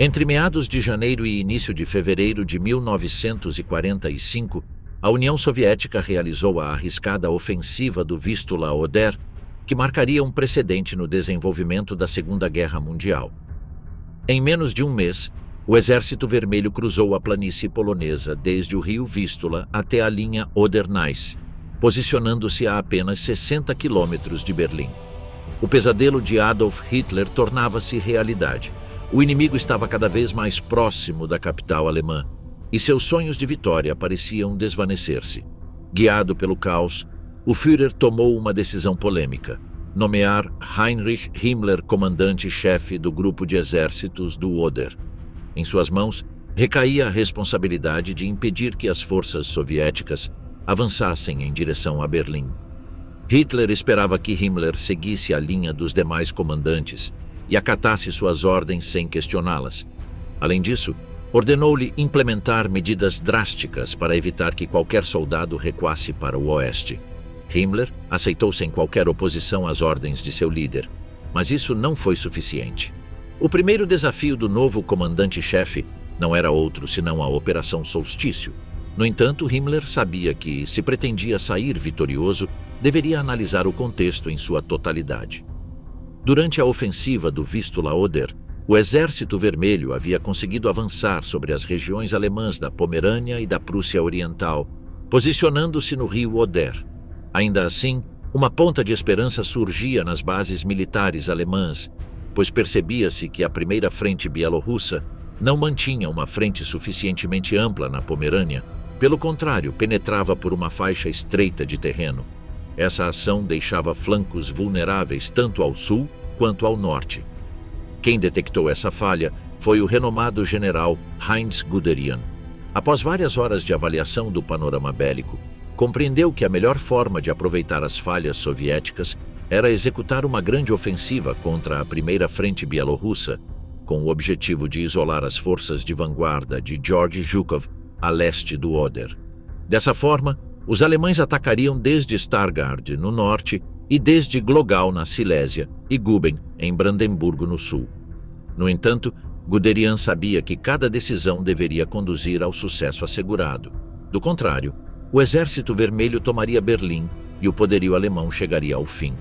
Entre meados de janeiro e início de fevereiro de 1945, a União Soviética realizou a arriscada ofensiva do Vístula-Oder, que marcaria um precedente no desenvolvimento da Segunda Guerra Mundial. Em menos de um mês, o Exército Vermelho cruzou a planície polonesa desde o rio Vístula até a linha Oder-Neisse, posicionando-se a apenas 60 quilômetros de Berlim. O pesadelo de Adolf Hitler tornava-se realidade. O inimigo estava cada vez mais próximo da capital alemã, e seus sonhos de vitória pareciam desvanecer-se. Guiado pelo caos, o Führer tomou uma decisão polêmica: nomear Heinrich Himmler comandante-chefe do grupo de exércitos do Oder. Em suas mãos, recaía a responsabilidade de impedir que as forças soviéticas avançassem em direção a Berlim. Hitler esperava que Himmler seguisse a linha dos demais comandantes e acatasse suas ordens sem questioná-las. Além disso, ordenou-lhe implementar medidas drásticas para evitar que qualquer soldado recuasse para o oeste. Himmler aceitou sem qualquer oposição as ordens de seu líder, mas isso não foi suficiente. O primeiro desafio do novo comandante-chefe não era outro senão a Operação Solstício. No entanto, Himmler sabia que, se pretendia sair vitorioso, deveria analisar o contexto em sua totalidade. Durante a ofensiva do Vístula-Oder, o Exército Vermelho havia conseguido avançar sobre as regiões alemãs da Pomerânia e da Prússia Oriental, posicionando-se no rio Oder. Ainda assim, uma ponta de esperança surgia nas bases militares alemãs, pois percebia-se que a primeira frente bielorrussa não mantinha uma frente suficientemente ampla na Pomerânia. Pelo contrário, penetrava por uma faixa estreita de terreno. Essa ação deixava flancos vulneráveis tanto ao sul quanto ao norte. Quem detectou essa falha foi o renomado general Heinz Guderian. Após várias horas de avaliação do panorama bélico, compreendeu que a melhor forma de aproveitar as falhas soviéticas era executar uma grande ofensiva contra a primeira frente bielorrussa, com o objetivo de isolar as forças de vanguarda de Georgy Zhukov a leste do Oder. Dessa forma, os alemães atacariam desde Stargard, no norte, e desde Glogau, na Silésia, e Guben, em Brandemburgo, no sul. No entanto, Guderian sabia que cada decisão deveria conduzir ao sucesso assegurado. Do contrário, o Exército Vermelho tomaria Berlim e o poderio alemão chegaria ao fim.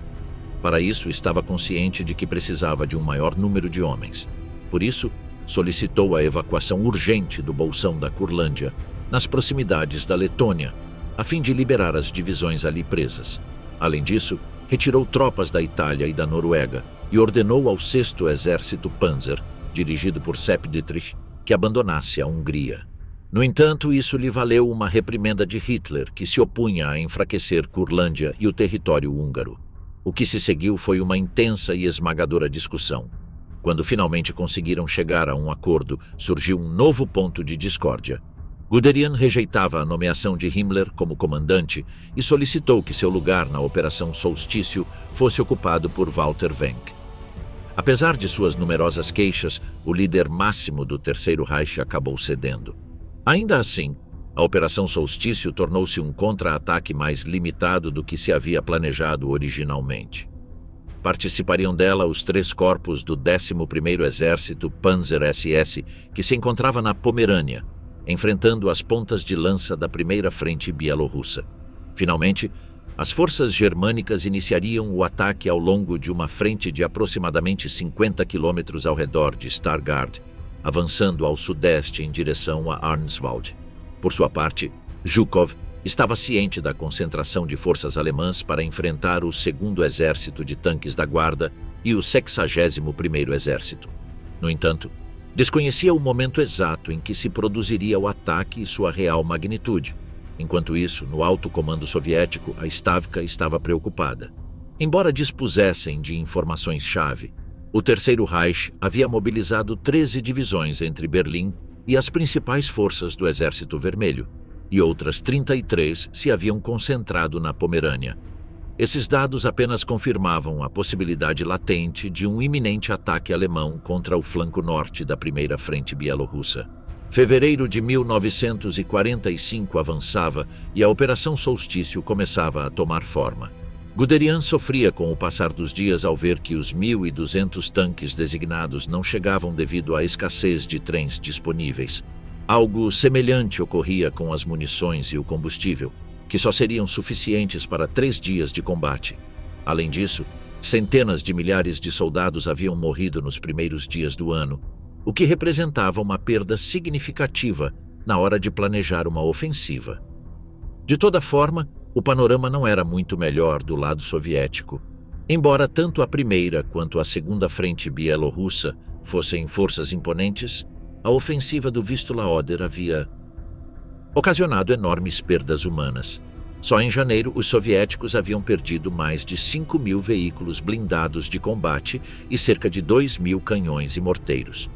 Para isso, estava consciente de que precisava de um maior número de homens. Por isso, solicitou a evacuação urgente do bolsão da Curlândia, nas proximidades da Letônia, a fim de liberar as divisões ali presas. Além disso, retirou tropas da Itália e da Noruega e ordenou ao 6º Exército Panzer, dirigido por Sepp Dietrich, que abandonasse a Hungria. No entanto, isso lhe valeu uma reprimenda de Hitler, que se opunha a enfraquecer Curlândia e o território húngaro. O que se seguiu foi uma intensa e esmagadora discussão. Quando finalmente conseguiram chegar a um acordo, surgiu um novo ponto de discórdia. Guderian rejeitava a nomeação de Himmler como comandante e solicitou que seu lugar na Operação Solstício fosse ocupado por Walter Wenck. Apesar de suas numerosas queixas, o líder máximo do Terceiro Reich acabou cedendo. Ainda assim, a Operação Solstício tornou-se um contra-ataque mais limitado do que se havia planejado originalmente. Participariam dela os 3 corpos do 11º Exército Panzer SS, que se encontrava na Pomerânia, enfrentando as pontas de lança da primeira frente bielorrussa. Finalmente, as forças germânicas iniciariam o ataque ao longo de uma frente de aproximadamente 50 quilômetros ao redor de Stargard, avançando ao sudeste em direção a Arnswald. Por sua parte, Zhukov estava ciente da concentração de forças alemãs para enfrentar o 2º Exército de Tanques da Guarda e o 61º Exército. No entanto, desconhecia o momento exato em que se produziria o ataque e sua real magnitude. Enquanto isso, no alto comando soviético, a Stavka estava preocupada. Embora dispusessem de informações-chave, o Terceiro Reich havia mobilizado 13 divisões entre Berlim e as principais forças do Exército Vermelho, e outras 33 se haviam concentrado na Pomerânia. Esses dados apenas confirmavam a possibilidade latente de um iminente ataque alemão contra o flanco norte da primeira frente bielorrussa. Fevereiro de 1945 avançava e a Operação Solstício começava a tomar forma. Guderian sofria com o passar dos dias ao ver que os 1.200 tanques designados não chegavam devido à escassez de trens disponíveis. Algo semelhante ocorria com as munições e o combustível, que só seriam suficientes para 3 dias de combate. Além disso, centenas de milhares de soldados haviam morrido nos primeiros dias do ano, o que representava uma perda significativa na hora de planejar uma ofensiva. De toda forma, o panorama não era muito melhor do lado soviético. Embora tanto a primeira quanto a segunda frente bielorrussa fossem forças imponentes, a ofensiva do Vistula-Oder havia ocasionado enormes perdas humanas. Só em janeiro, os soviéticos haviam perdido mais de 5.000 veículos blindados de combate e cerca de 2.000 canhões e morteiros.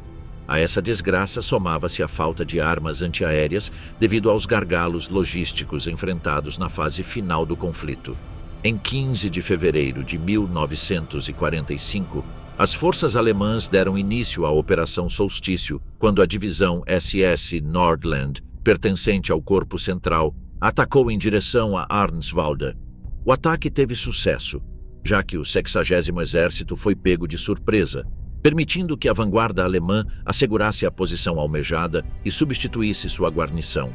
A essa desgraça somava-se a falta de armas antiaéreas devido aos gargalos logísticos enfrentados na fase final do conflito. Em 15 de fevereiro de 1945, as forças alemãs deram início à Operação Solstício, quando a divisão SS Nordland, pertencente ao Corpo Central, atacou em direção a Arnswalde. O ataque teve sucesso, já que o 60º Exército foi pego de surpresa, permitindo que a vanguarda alemã assegurasse a posição almejada e substituísse sua guarnição.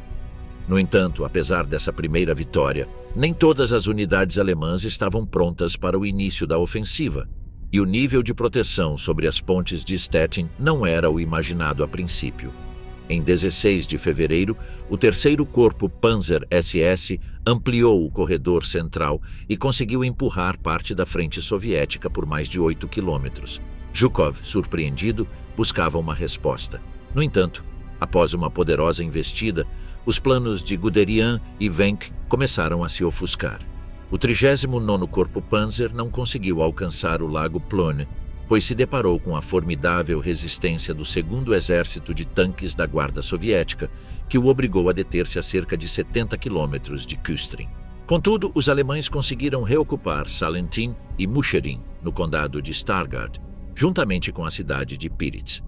No entanto, apesar dessa primeira vitória, nem todas as unidades alemãs estavam prontas para o início da ofensiva, e o nível de proteção sobre as pontes de Stettin não era o imaginado a princípio. Em 16 de fevereiro, o 3º Corpo Panzer SS ampliou o corredor central e conseguiu empurrar parte da frente soviética por mais de 8 quilômetros. Zhukov, surpreendido, buscava uma resposta. No entanto, após uma poderosa investida, os planos de Guderian e Wenck começaram a se ofuscar. O 39º Corpo Panzer não conseguiu alcançar o Lago Plön, pois se deparou com a formidável resistência do 2º Exército de Tanques da Guarda Soviética, que o obrigou a deter-se a cerca de 70 quilômetros de Küstrin. Contudo, os alemães conseguiram reocupar Salentin e Mucherin, no condado de Stargard, juntamente com a cidade de Piritz.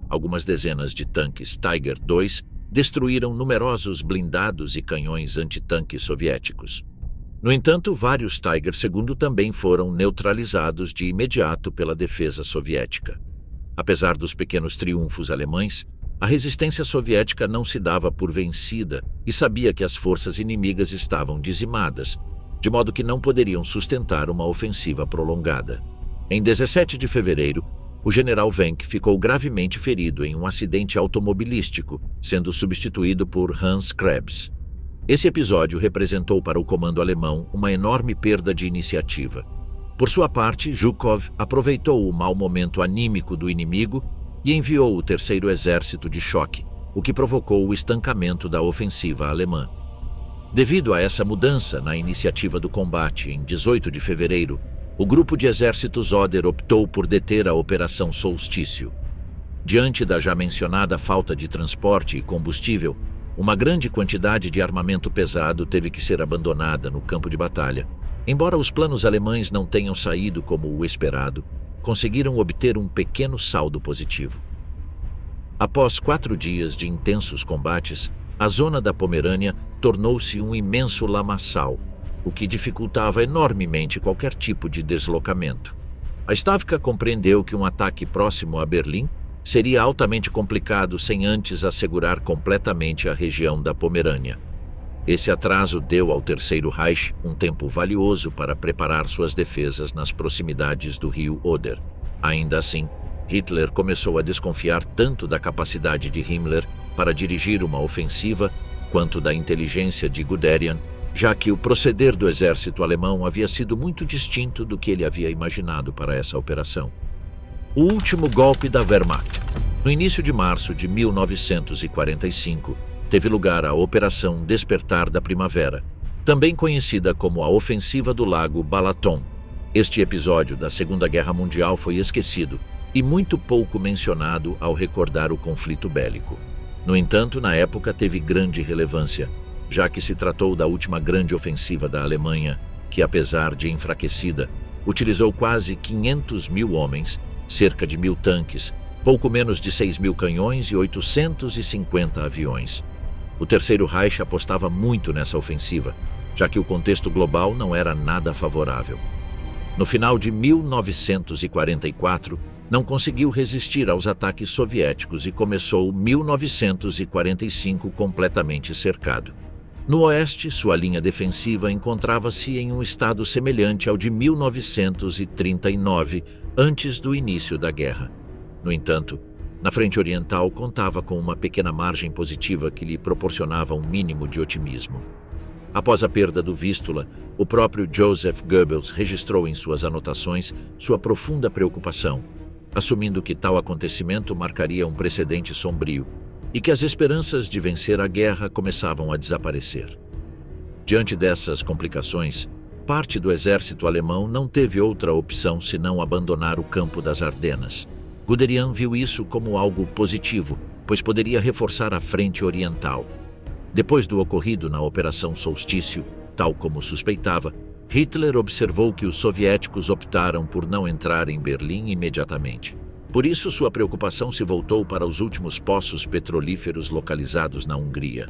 Algumas dezenas de tanques Tiger II destruíram numerosos blindados e canhões antitanques soviéticos. No entanto, vários Tiger II também foram neutralizados de imediato pela defesa soviética. Apesar dos pequenos triunfos alemães, a resistência soviética não se dava por vencida e sabia que as forças inimigas estavam dizimadas, de modo que não poderiam sustentar uma ofensiva prolongada. Em 17 de fevereiro, o general Wenck ficou gravemente ferido em um acidente automobilístico, sendo substituído por Hans Krebs. Esse episódio representou para o comando alemão uma enorme perda de iniciativa. Por sua parte, Zhukov aproveitou o mau momento anímico do inimigo e enviou o 3º Exército de choque, o que provocou o estancamento da ofensiva alemã. Devido a essa mudança na iniciativa do combate, em 18 de fevereiro, o grupo de exércitos Oder optou por deter a Operação Solstício. Diante da já mencionada falta de transporte e combustível, uma grande quantidade de armamento pesado teve que ser abandonada no campo de batalha. Embora os planos alemães não tenham saído como o esperado, conseguiram obter um pequeno saldo positivo. Após 4 dias de intensos combates, a zona da Pomerânia tornou-se um imenso lamaçal, o que dificultava enormemente qualquer tipo de deslocamento. A Stavka compreendeu que um ataque próximo a Berlim seria altamente complicado sem antes assegurar completamente a região da Pomerânia. Esse atraso deu ao Terceiro Reich um tempo valioso para preparar suas defesas nas proximidades do rio Oder. Ainda assim, Hitler começou a desconfiar tanto da capacidade de Himmler para dirigir uma ofensiva quanto da inteligência de Guderian, já que o proceder do exército alemão havia sido muito distinto do que ele havia imaginado para essa operação. O último golpe da Wehrmacht. No início de março de 1945, teve lugar a Operação Despertar da Primavera, também conhecida como a Ofensiva do Lago Balaton. Este episódio da Segunda Guerra Mundial foi esquecido e muito pouco mencionado ao recordar o conflito bélico. No entanto, na época teve grande relevância, já que se tratou da última grande ofensiva da Alemanha, que, apesar de enfraquecida, utilizou quase 500.000 homens, cerca de 1.000 tanques, pouco menos de 6.000 canhões e 850 aviões. O Terceiro Reich apostava muito nessa ofensiva, já que o contexto global não era nada favorável. No final de 1944, não conseguiu resistir aos ataques soviéticos e começou 1945 completamente cercado. No oeste, sua linha defensiva encontrava-se em um estado semelhante ao de 1939, antes do início da guerra. No entanto, na frente oriental contava com uma pequena margem positiva que lhe proporcionava um mínimo de otimismo. Após a perda do Vístula, o próprio Joseph Goebbels registrou em suas anotações sua profunda preocupação, assumindo que tal acontecimento marcaria um precedente sombrio e que as esperanças de vencer a guerra começavam a desaparecer. Diante dessas complicações, parte do exército alemão não teve outra opção senão abandonar o campo das Ardenas. Guderian viu isso como algo positivo, pois poderia reforçar a frente oriental. Depois do ocorrido na Operação Solstício, tal como suspeitava, Hitler observou que os soviéticos optaram por não entrar em Berlim imediatamente. Por isso, sua preocupação se voltou para os últimos poços petrolíferos localizados na Hungria.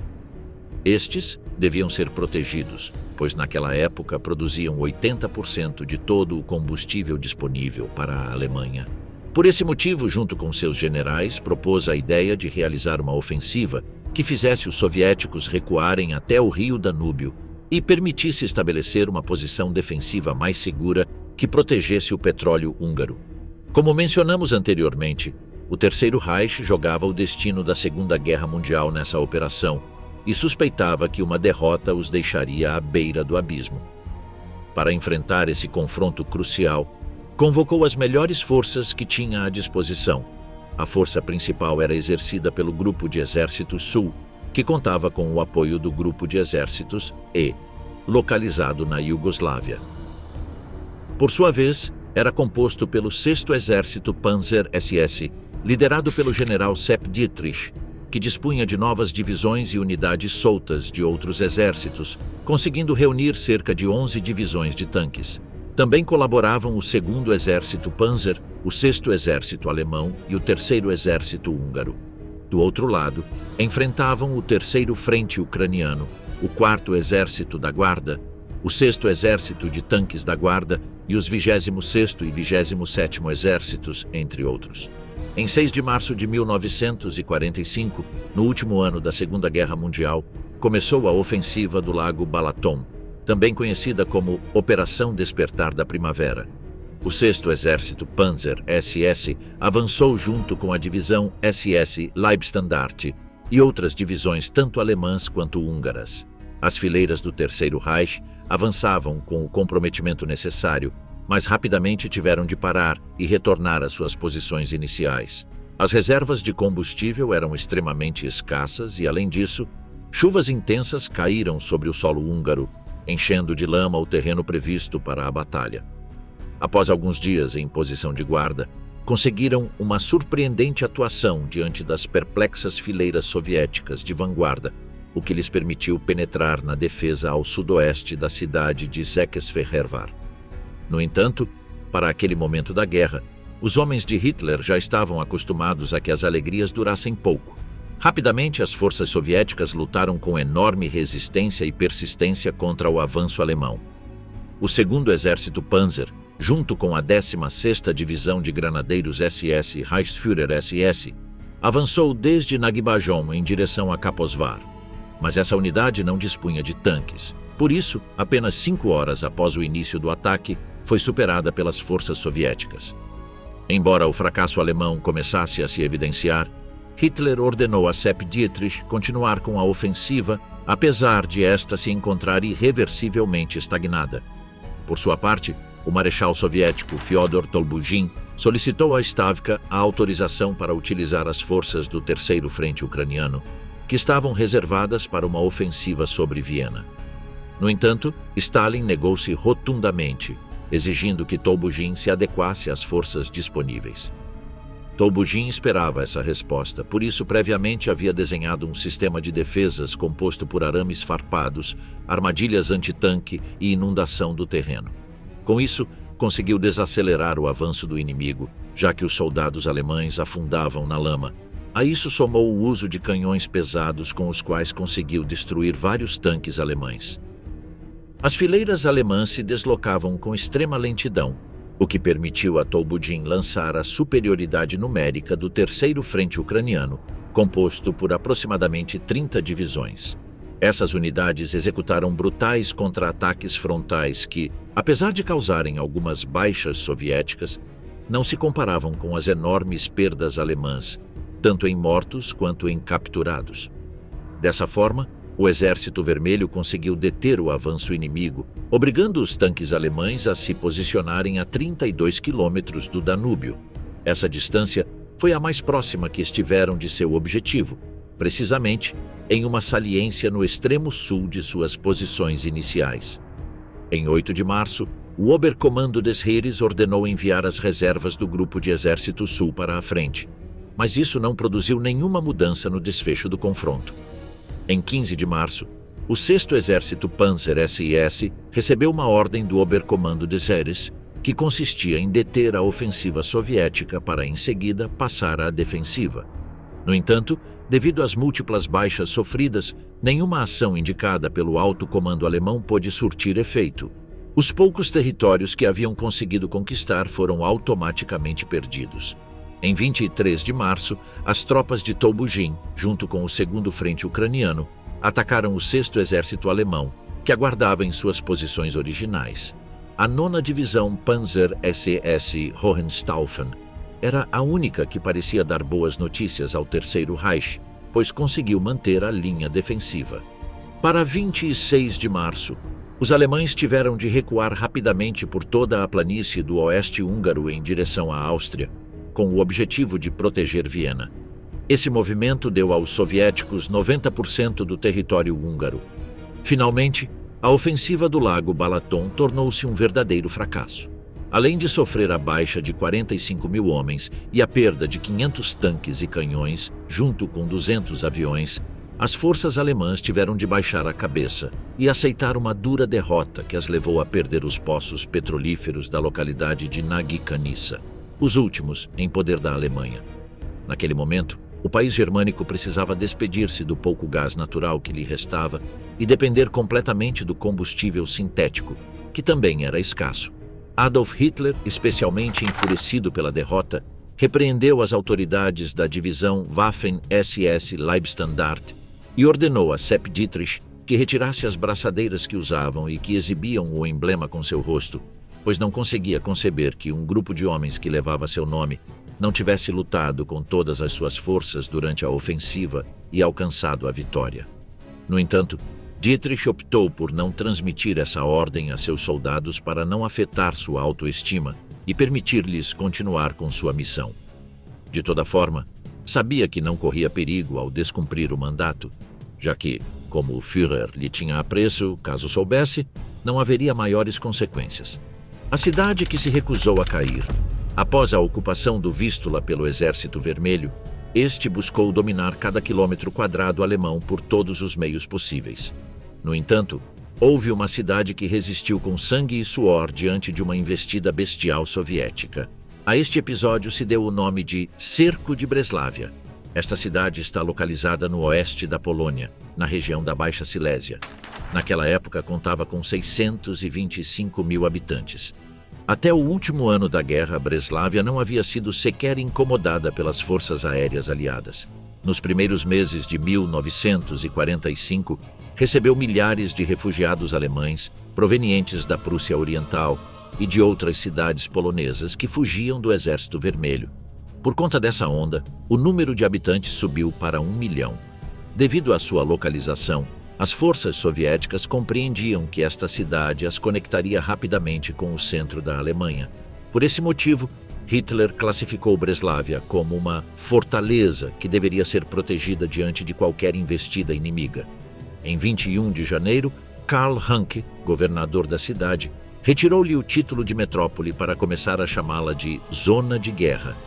Estes deviam ser protegidos, pois naquela época produziam 80% de todo o combustível disponível para a Alemanha. Por esse motivo, junto com seus generais, propôs a ideia de realizar uma ofensiva que fizesse os soviéticos recuarem até o rio Danúbio e permitisse estabelecer uma posição defensiva mais segura que protegesse o petróleo húngaro. Como mencionamos anteriormente, o Terceiro Reich jogava o destino da Segunda Guerra Mundial nessa operação e suspeitava que uma derrota os deixaria à beira do abismo. Para enfrentar esse confronto crucial, convocou as melhores forças que tinha à disposição. A força principal era exercida pelo Grupo de Exércitos Sul, que contava com o apoio do Grupo de Exércitos E, localizado na Iugoslávia. Por sua vez, era composto pelo 6º Exército Panzer SS, liderado pelo general Sepp Dietrich, que dispunha de novas divisões e unidades soltas de outros exércitos, conseguindo reunir cerca de 11 divisões de tanques. Também colaboravam o 2º Exército Panzer, o 6º Exército Alemão e o 3º Exército Húngaro. Do outro lado, enfrentavam o 3º Frente Ucraniano, o 4º Exército da Guarda, o 6º Exército de Tanques da Guarda e os 26º e 27º Exércitos, entre outros. Em 6 de março de 1945, no último ano da Segunda Guerra Mundial, começou a ofensiva do Lago Balaton, também conhecida como Operação Despertar da Primavera. O 6º Exército Panzer SS avançou junto com a divisão SS Leibstandarte e outras divisões tanto alemãs quanto húngaras. As fileiras do Terceiro Reich avançavam com o comprometimento necessário, mas rapidamente tiveram de parar e retornar às suas posições iniciais. As reservas de combustível eram extremamente escassas e, além disso, chuvas intensas caíram sobre o solo húngaro, enchendo de lama o terreno previsto para a batalha. Após alguns dias em posição de guarda, conseguiram uma surpreendente atuação diante das perplexas fileiras soviéticas de vanguarda, o que lhes permitiu penetrar na defesa ao sudoeste da cidade de Székesfehérvár. No entanto, para aquele momento da guerra, os homens de Hitler já estavam acostumados a que as alegrias durassem pouco. Rapidamente, as forças soviéticas lutaram com enorme resistência e persistência contra o avanço alemão. O 2º Exército Panzer, junto com a 16ª Divisão de Granadeiros SS Reichsführer SS, avançou desde Nagybajon em direção a Kaposvár. Mas essa unidade não dispunha de tanques. Por isso, apenas 5 horas após o início do ataque, foi superada pelas forças soviéticas. Embora o fracasso alemão começasse a se evidenciar, Hitler ordenou a Sepp Dietrich continuar com a ofensiva, apesar de esta se encontrar irreversivelmente estagnada. Por sua parte, o marechal soviético Fyodor Tolbugin solicitou a Stavka a autorização para utilizar as forças do Terceiro Frente Ucraniano, que estavam reservadas para uma ofensiva sobre Viena. No entanto, Stalin negou-se rotundamente, exigindo que Tolbugin se adequasse às forças disponíveis. Tolbugin esperava essa resposta, por isso previamente havia desenhado um sistema de defesas composto por arames farpados, armadilhas antitanque e inundação do terreno. Com isso, conseguiu desacelerar o avanço do inimigo, já que os soldados alemães afundavam na lama. A isso somou o uso de canhões pesados com os quais conseguiu destruir vários tanques alemães. As fileiras alemãs se deslocavam com extrema lentidão, o que permitiu a Tolbudin lançar a superioridade numérica do terceiro frente ucraniano, composto por aproximadamente 30 divisões. Essas unidades executaram brutais contra-ataques frontais que, apesar de causarem algumas baixas soviéticas, não se comparavam com as enormes perdas alemãs, tanto em mortos quanto em capturados. Dessa forma, o Exército Vermelho conseguiu deter o avanço inimigo, obrigando os tanques alemães a se posicionarem a 32 quilômetros do Danúbio. Essa distância foi a mais próxima que estiveram de seu objetivo, precisamente em uma saliência no extremo sul de suas posições iniciais. Em 8 de março, o Oberkommando des Heeres ordenou enviar as reservas do Grupo de Exército Sul para a frente, mas isso não produziu nenhuma mudança no desfecho do confronto. Em 15 de março, o 6º Exército Panzer SS recebeu uma ordem do Oberkommando des Heeres, que consistia em deter a ofensiva soviética para, em seguida, passar à defensiva. No entanto, devido às múltiplas baixas sofridas, nenhuma ação indicada pelo alto comando alemão pôde surtir efeito. Os poucos territórios que haviam conseguido conquistar foram automaticamente perdidos. Em 23 de março, as tropas de Tolbugin, junto com o 2º Frente Ucraniano, atacaram o 6º Exército Alemão, que aguardava em suas posições originais. A 9ª Divisão Panzer SS Hohenstaufen era a única que parecia dar boas notícias ao Terceiro Reich, pois conseguiu manter a linha defensiva. Para 26 de março, os alemães tiveram de recuar rapidamente por toda a planície do oeste húngaro em direção à Áustria, com o objetivo de proteger Viena. Esse movimento deu aos soviéticos 90% do território húngaro. Finalmente, a ofensiva do Lago Balaton tornou-se um verdadeiro fracasso. Além de sofrer a baixa de 45 mil homens e a perda de 500 tanques e canhões, junto com 200 aviões, as forças alemãs tiveram de baixar a cabeça e aceitar uma dura derrota que as levou a perder os poços petrolíferos da localidade de Nagy-Kanissa, os últimos em poder da Alemanha. Naquele momento, o país germânico precisava despedir-se do pouco gás natural que lhe restava e depender completamente do combustível sintético, que também era escasso. Adolf Hitler, especialmente enfurecido pela derrota, repreendeu as autoridades da divisão Waffen-SS Leibstandarte e ordenou a Sepp Dietrich que retirasse as braçadeiras que usavam e que exibiam o emblema com seu rosto, pois não conseguia conceber que um grupo de homens que levava seu nome não tivesse lutado com todas as suas forças durante a ofensiva e alcançado a vitória. No entanto, Dietrich optou por não transmitir essa ordem a seus soldados para não afetar sua autoestima e permitir-lhes continuar com sua missão. De toda forma, sabia que não corria perigo ao descumprir o mandato, já que, como o Führer lhe tinha apreço, caso soubesse, não haveria maiores consequências. A cidade que se recusou a cair. Após a ocupação do Vístula pelo Exército Vermelho, este buscou dominar cada quilômetro quadrado alemão por todos os meios possíveis. No entanto, houve uma cidade que resistiu com sangue e suor diante de uma investida bestial soviética. A este episódio se deu o nome de Cerco de Breslávia. Esta cidade está localizada no oeste da Polônia, na região da Baixa Silésia. Naquela época contava com 625 mil habitantes. Até o último ano da guerra, Breslávia não havia sido sequer incomodada pelas forças aéreas aliadas. Nos primeiros meses de 1945, recebeu milhares de refugiados alemães provenientes da Prússia Oriental e de outras cidades polonesas que fugiam do Exército Vermelho. Por conta dessa onda, o número de habitantes subiu para 1 milhão. Devido à sua localização, as forças soviéticas compreendiam que esta cidade as conectaria rapidamente com o centro da Alemanha. Por esse motivo, Hitler classificou Breslávia como uma fortaleza que deveria ser protegida diante de qualquer investida inimiga. Em 21 de janeiro, Karl Hanke, governador da cidade, retirou-lhe o título de metrópole para começar a chamá-la de Zona de Guerra,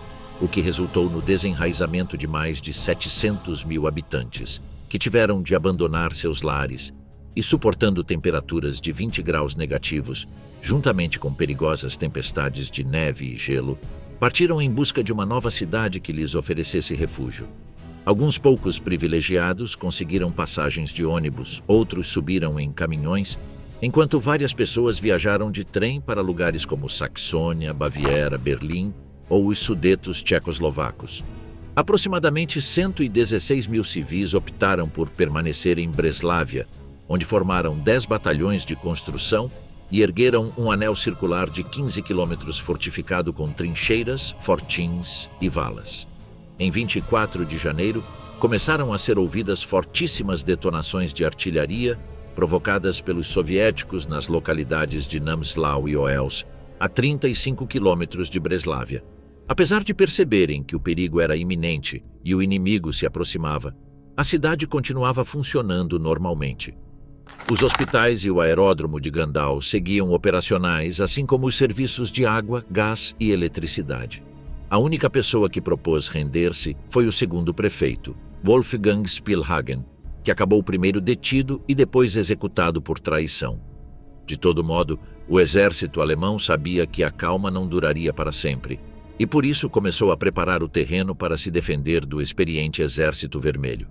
o que resultou no desenraizamento de mais de 700 mil habitantes, que tiveram de abandonar seus lares e, suportando temperaturas de 20 graus negativos, juntamente com perigosas tempestades de neve e gelo, partiram em busca de uma nova cidade que lhes oferecesse refúgio. Alguns poucos privilegiados conseguiram passagens de ônibus, outros subiram em caminhões enquanto várias pessoas viajaram de trem para lugares como Saxônia, Baviera, Berlim ou os Sudetos tchecoslovacos. Aproximadamente 116 mil civis optaram por permanecer em Breslávia, onde formaram 10 batalhões de construção e ergueram um anel circular de 15 quilômetros fortificado com trincheiras, fortins e valas. Em 24 de janeiro, começaram a ser ouvidas fortíssimas detonações de artilharia provocadas pelos soviéticos nas localidades de Namslau e Oels, a 35 quilômetros de Breslávia. Apesar de perceberem que o perigo era iminente e o inimigo se aproximava, a cidade continuava funcionando normalmente. Os hospitais e o aeródromo de Gandau seguiam operacionais, assim como os serviços de água, gás e eletricidade. A única pessoa que propôs render-se foi o segundo prefeito, Wolfgang Spielhagen, que acabou primeiro detido e depois executado por traição. De todo modo, o exército alemão sabia que a calma não duraria para sempre, e por isso começou a preparar o terreno para se defender do experiente Exército Vermelho.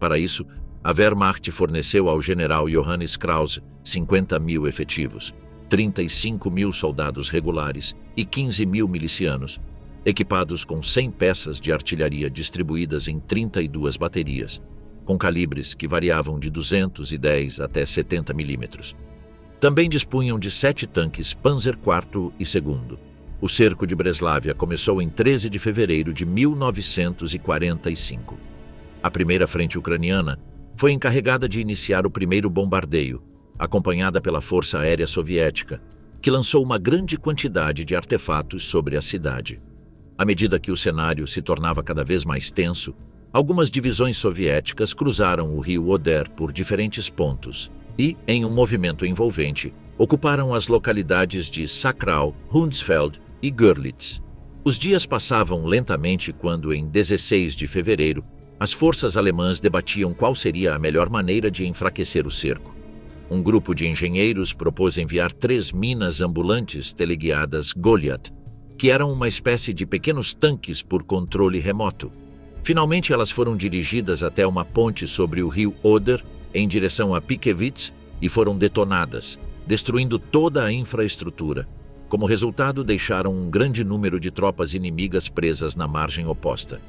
Para isso, a Wehrmacht forneceu ao general Johannes Krause 50 mil efetivos, 35 mil soldados regulares e 15 mil milicianos, equipados com 100 peças de artilharia distribuídas em 32 baterias, com calibres que variavam de 210 até 70 milímetros. Também dispunham de 7 tanques Panzer IV e II. O cerco de Breslávia começou em 13 de fevereiro de 1945. A primeira frente ucraniana foi encarregada de iniciar o primeiro bombardeio, acompanhada pela Força Aérea Soviética, que lançou uma grande quantidade de artefatos sobre a cidade. À medida que o cenário se tornava cada vez mais tenso, algumas divisões soviéticas cruzaram o rio Oder por diferentes pontos e, em um movimento envolvente, ocuparam as localidades de Sakrau, Hundsfeld e Görlitz. Os dias passavam lentamente quando, em 16 de fevereiro, as forças alemãs debatiam qual seria a melhor maneira de enfraquecer o cerco. Um grupo de engenheiros propôs enviar 3 minas ambulantes teleguiadas Goliath, que eram uma espécie de pequenos tanques por controle remoto. Finalmente, elas foram dirigidas até uma ponte sobre o rio Oder, em direção a Pikewitz, e foram detonadas, destruindo toda a infraestrutura. Como resultado, deixaram um grande número de tropas inimigas presas na margem oposta.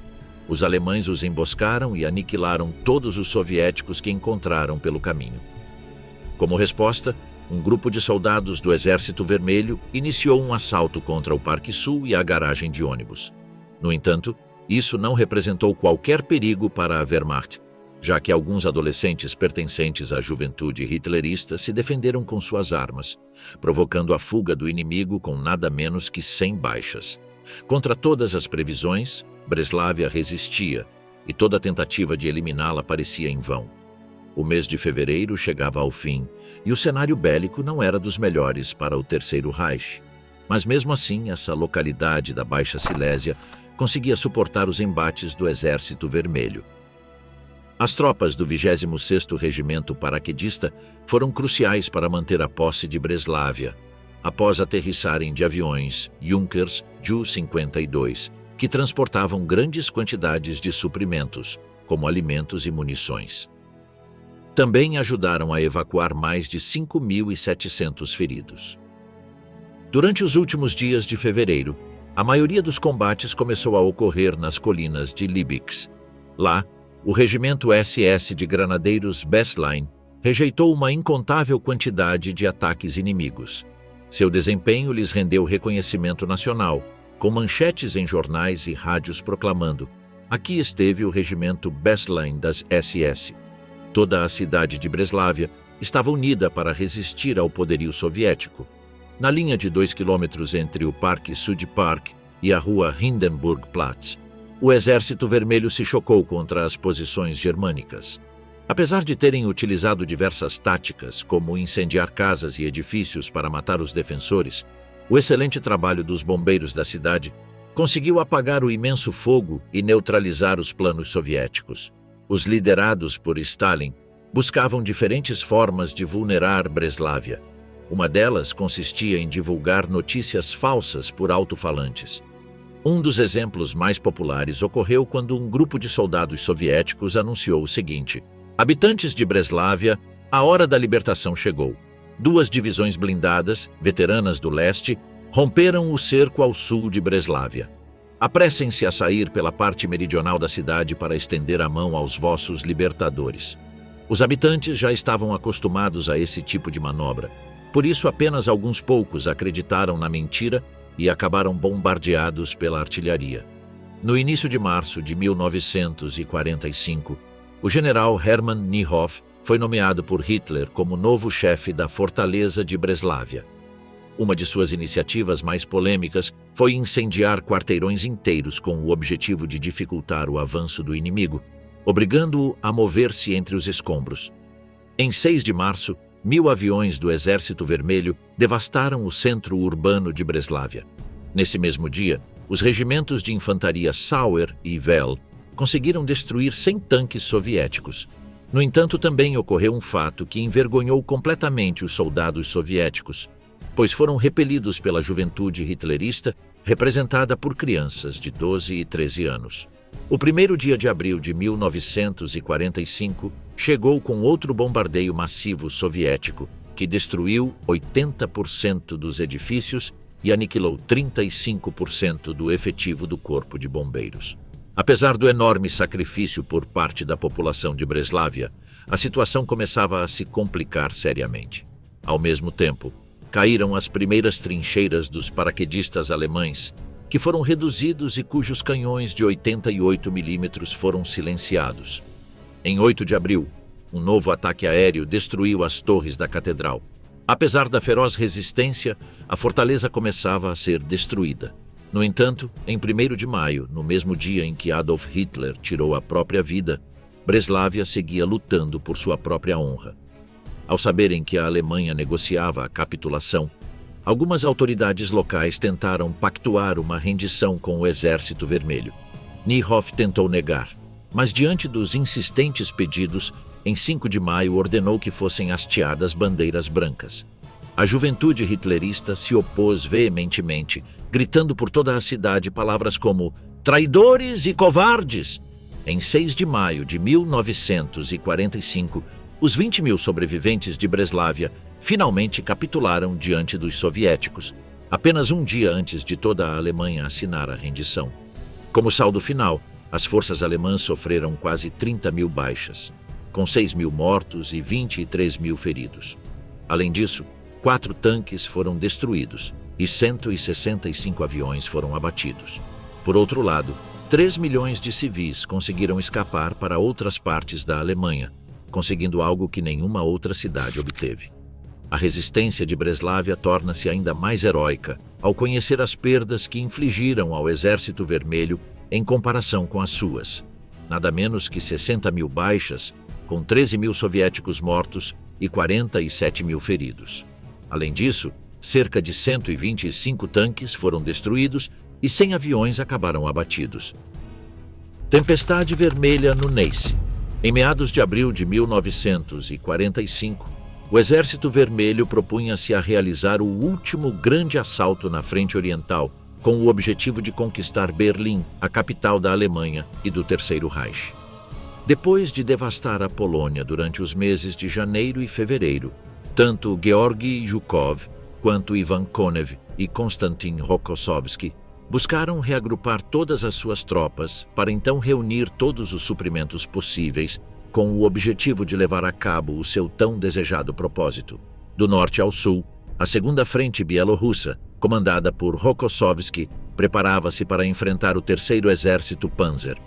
Os alemães os emboscaram e aniquilaram todos os soviéticos que encontraram pelo caminho. Como resposta, um grupo de soldados do Exército Vermelho iniciou um assalto contra o Parque Sul e a garagem de ônibus. No entanto, isso não representou qualquer perigo para a Wehrmacht, já que alguns adolescentes pertencentes à juventude hitlerista se defenderam com suas armas, provocando a fuga do inimigo com nada menos que 100 baixas. Contra todas as previsões, Breslávia resistia, e toda tentativa de eliminá-la parecia em vão. O mês de fevereiro chegava ao fim, e o cenário bélico não era dos melhores para o Terceiro Reich. Mas mesmo assim, essa localidade da Baixa Silésia conseguia suportar os embates do Exército Vermelho. As tropas do 26º Regimento Paraquedista foram cruciais para manter a posse de Breslávia, após aterrissarem de aviões Junkers Ju-52, que transportavam grandes quantidades de suprimentos, como alimentos e munições. Também ajudaram a evacuar mais de 5.700 feridos. Durante os últimos dias de fevereiro, a maioria dos combates começou a ocorrer nas colinas de Liebix. Lá, o regimento SS de granadeiros Besslein rejeitou uma incontável quantidade de ataques inimigos. Seu desempenho lhes rendeu reconhecimento nacional, com manchetes em jornais e rádios proclamando: "Aqui esteve o regimento Besslein das SS." Toda a cidade de Breslávia estava unida para resistir ao poderio soviético. Na linha de 2 quilômetros entre o Parque Südpark e a rua Hindenburgplatz, o Exército Vermelho se chocou contra as posições germânicas. Apesar de terem utilizado diversas táticas, como incendiar casas e edifícios para matar os defensores, o excelente trabalho dos bombeiros da cidade conseguiu apagar o imenso fogo e neutralizar os planos soviéticos. Os liderados por Stalin buscavam diferentes formas de vulnerar Breslávia. Uma delas consistia em divulgar notícias falsas por alto-falantes. Um dos exemplos mais populares ocorreu quando um grupo de soldados soviéticos anunciou o seguinte: "Habitantes de Breslávia, a hora da libertação chegou. duas divisões blindadas, veteranas do leste, romperam o cerco ao sul de Breslávia. Apressem-se a sair pela parte meridional da cidade para estender a mão aos vossos libertadores. Os habitantes já estavam acostumados a esse tipo de manobra, por isso apenas alguns poucos acreditaram na mentira e acabaram bombardeados pela artilharia. No início de março de 1945, o general Hermann Niehoff foi nomeado por Hitler como novo chefe da fortaleza de Breslávia. Uma de suas iniciativas mais polêmicas foi incendiar quarteirões inteiros com o objetivo de dificultar o avanço do inimigo, obrigando-o a mover-se entre os escombros. Em 6 de março, 1000 aviões do Exército Vermelho devastaram o centro urbano de Breslávia. Nesse mesmo dia, os regimentos de infantaria Sauer e Vel conseguiram destruir 100 tanques soviéticos. No entanto, também ocorreu um fato que envergonhou completamente os soldados soviéticos, pois foram repelidos pela juventude hitlerista, representada por crianças de 12 e 13 anos. O 1º dia de abril de 1945 chegou com outro bombardeio massivo soviético, que destruiu 80% dos edifícios e aniquilou 35% do efetivo do Corpo de Bombeiros. Apesar do enorme sacrifício por parte da população de Breslávia, a situação começava a se complicar seriamente. Ao mesmo tempo, caíram as primeiras trincheiras dos paraquedistas alemães, que foram reduzidos e cujos canhões de 88 milímetros foram silenciados. Em 8 de abril, um novo ataque aéreo destruiu as torres da catedral. Apesar da feroz resistência, a fortaleza começava a ser destruída. No entanto, em 1º de maio, no mesmo dia em que Adolf Hitler tirou a própria vida, Breslávia seguia lutando por sua própria honra. Ao saberem que a Alemanha negociava a capitulação, algumas autoridades locais tentaram pactuar uma rendição com o Exército Vermelho. Niehoff tentou negar, mas diante dos insistentes pedidos, em 5 de maio ordenou que fossem hasteadas bandeiras brancas. A juventude hitlerista se opôs veementemente, gritando por toda a cidade palavras como traidores e covardes. Em 6 de maio de 1945, os 20.000 sobreviventes de Breslávia finalmente capitularam diante dos soviéticos, apenas um dia antes de toda a Alemanha assinar a rendição. Como saldo final, as forças alemãs sofreram quase 30.000 baixas, com 6.000 mortos e 23.000 feridos. Além disso, 4 tanques foram destruídos e 165 aviões foram abatidos. Por outro lado, 3 milhões de civis conseguiram escapar para outras partes da Alemanha, conseguindo algo que nenhuma outra cidade obteve. A resistência de Breslávia torna-se ainda mais heróica ao conhecer as perdas que infligiram ao Exército Vermelho em comparação com as suas. Nada menos que 60.000 baixas, com 13.000 soviéticos mortos e 47.000 feridos. Além disso, cerca de 125 tanques foram destruídos e 100 aviões acabaram abatidos. Tempestade Vermelha no Neisse. Em meados de abril de 1945, o Exército Vermelho propunha-se a realizar o último grande assalto na frente oriental, com o objetivo de conquistar Berlim, a capital da Alemanha e do Terceiro Reich. Depois de devastar a Polônia durante os meses de janeiro e fevereiro, tanto Georgy Zhukov quanto Ivan Konev e Konstantin Rokossovski buscaram reagrupar todas as suas tropas para então reunir todos os suprimentos possíveis com o objetivo de levar a cabo o seu tão desejado propósito. Do norte ao sul, a segunda frente bielorrussa, comandada por Rokossovski, preparava-se para enfrentar o terceiro exército Panzer.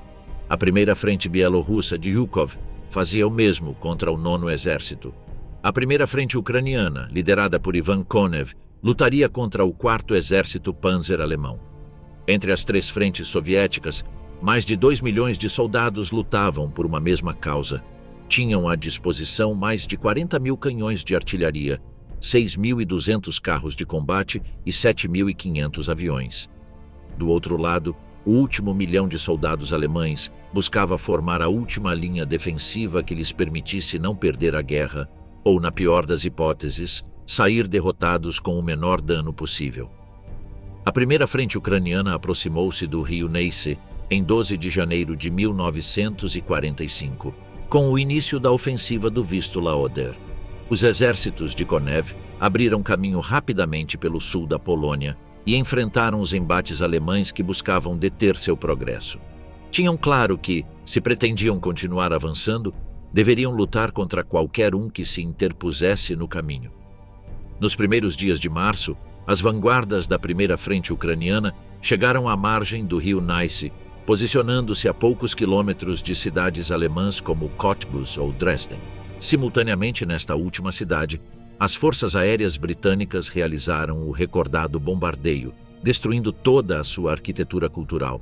A primeira frente bielorrussa de Zhukov fazia o mesmo contra o nono exército. A primeira frente ucraniana, liderada por Ivan Konev, lutaria contra o quarto exército Panzer alemão. Entre as 3 frentes soviéticas, mais de 2 milhões de soldados lutavam por uma mesma causa. Tinham à disposição mais de 40.000 canhões de artilharia, 6.200 carros de combate e 7.500 aviões. Do outro lado, o último milhão de soldados alemães buscava formar a última linha defensiva que lhes permitisse não perder a guerra, ou, na pior das hipóteses, sair derrotados com o menor dano possível. A primeira frente ucraniana aproximou-se do rio Neisse em 12 de janeiro de 1945, com o início da ofensiva do Vistula Oder. Os exércitos de Konev abriram caminho rapidamente pelo sul da Polônia e enfrentaram os embates alemães que buscavam deter seu progresso. Tinham claro que, se pretendiam continuar avançando, deveriam lutar contra qualquer um que se interpusesse no caminho. Nos primeiros dias de março, as vanguardas da primeira frente ucraniana chegaram à margem do rio Neisse, posicionando-se a poucos quilômetros de cidades alemãs como Cottbus ou Dresden. Simultaneamente nesta última cidade, as forças aéreas britânicas realizaram o recordado bombardeio, destruindo toda a sua arquitetura cultural.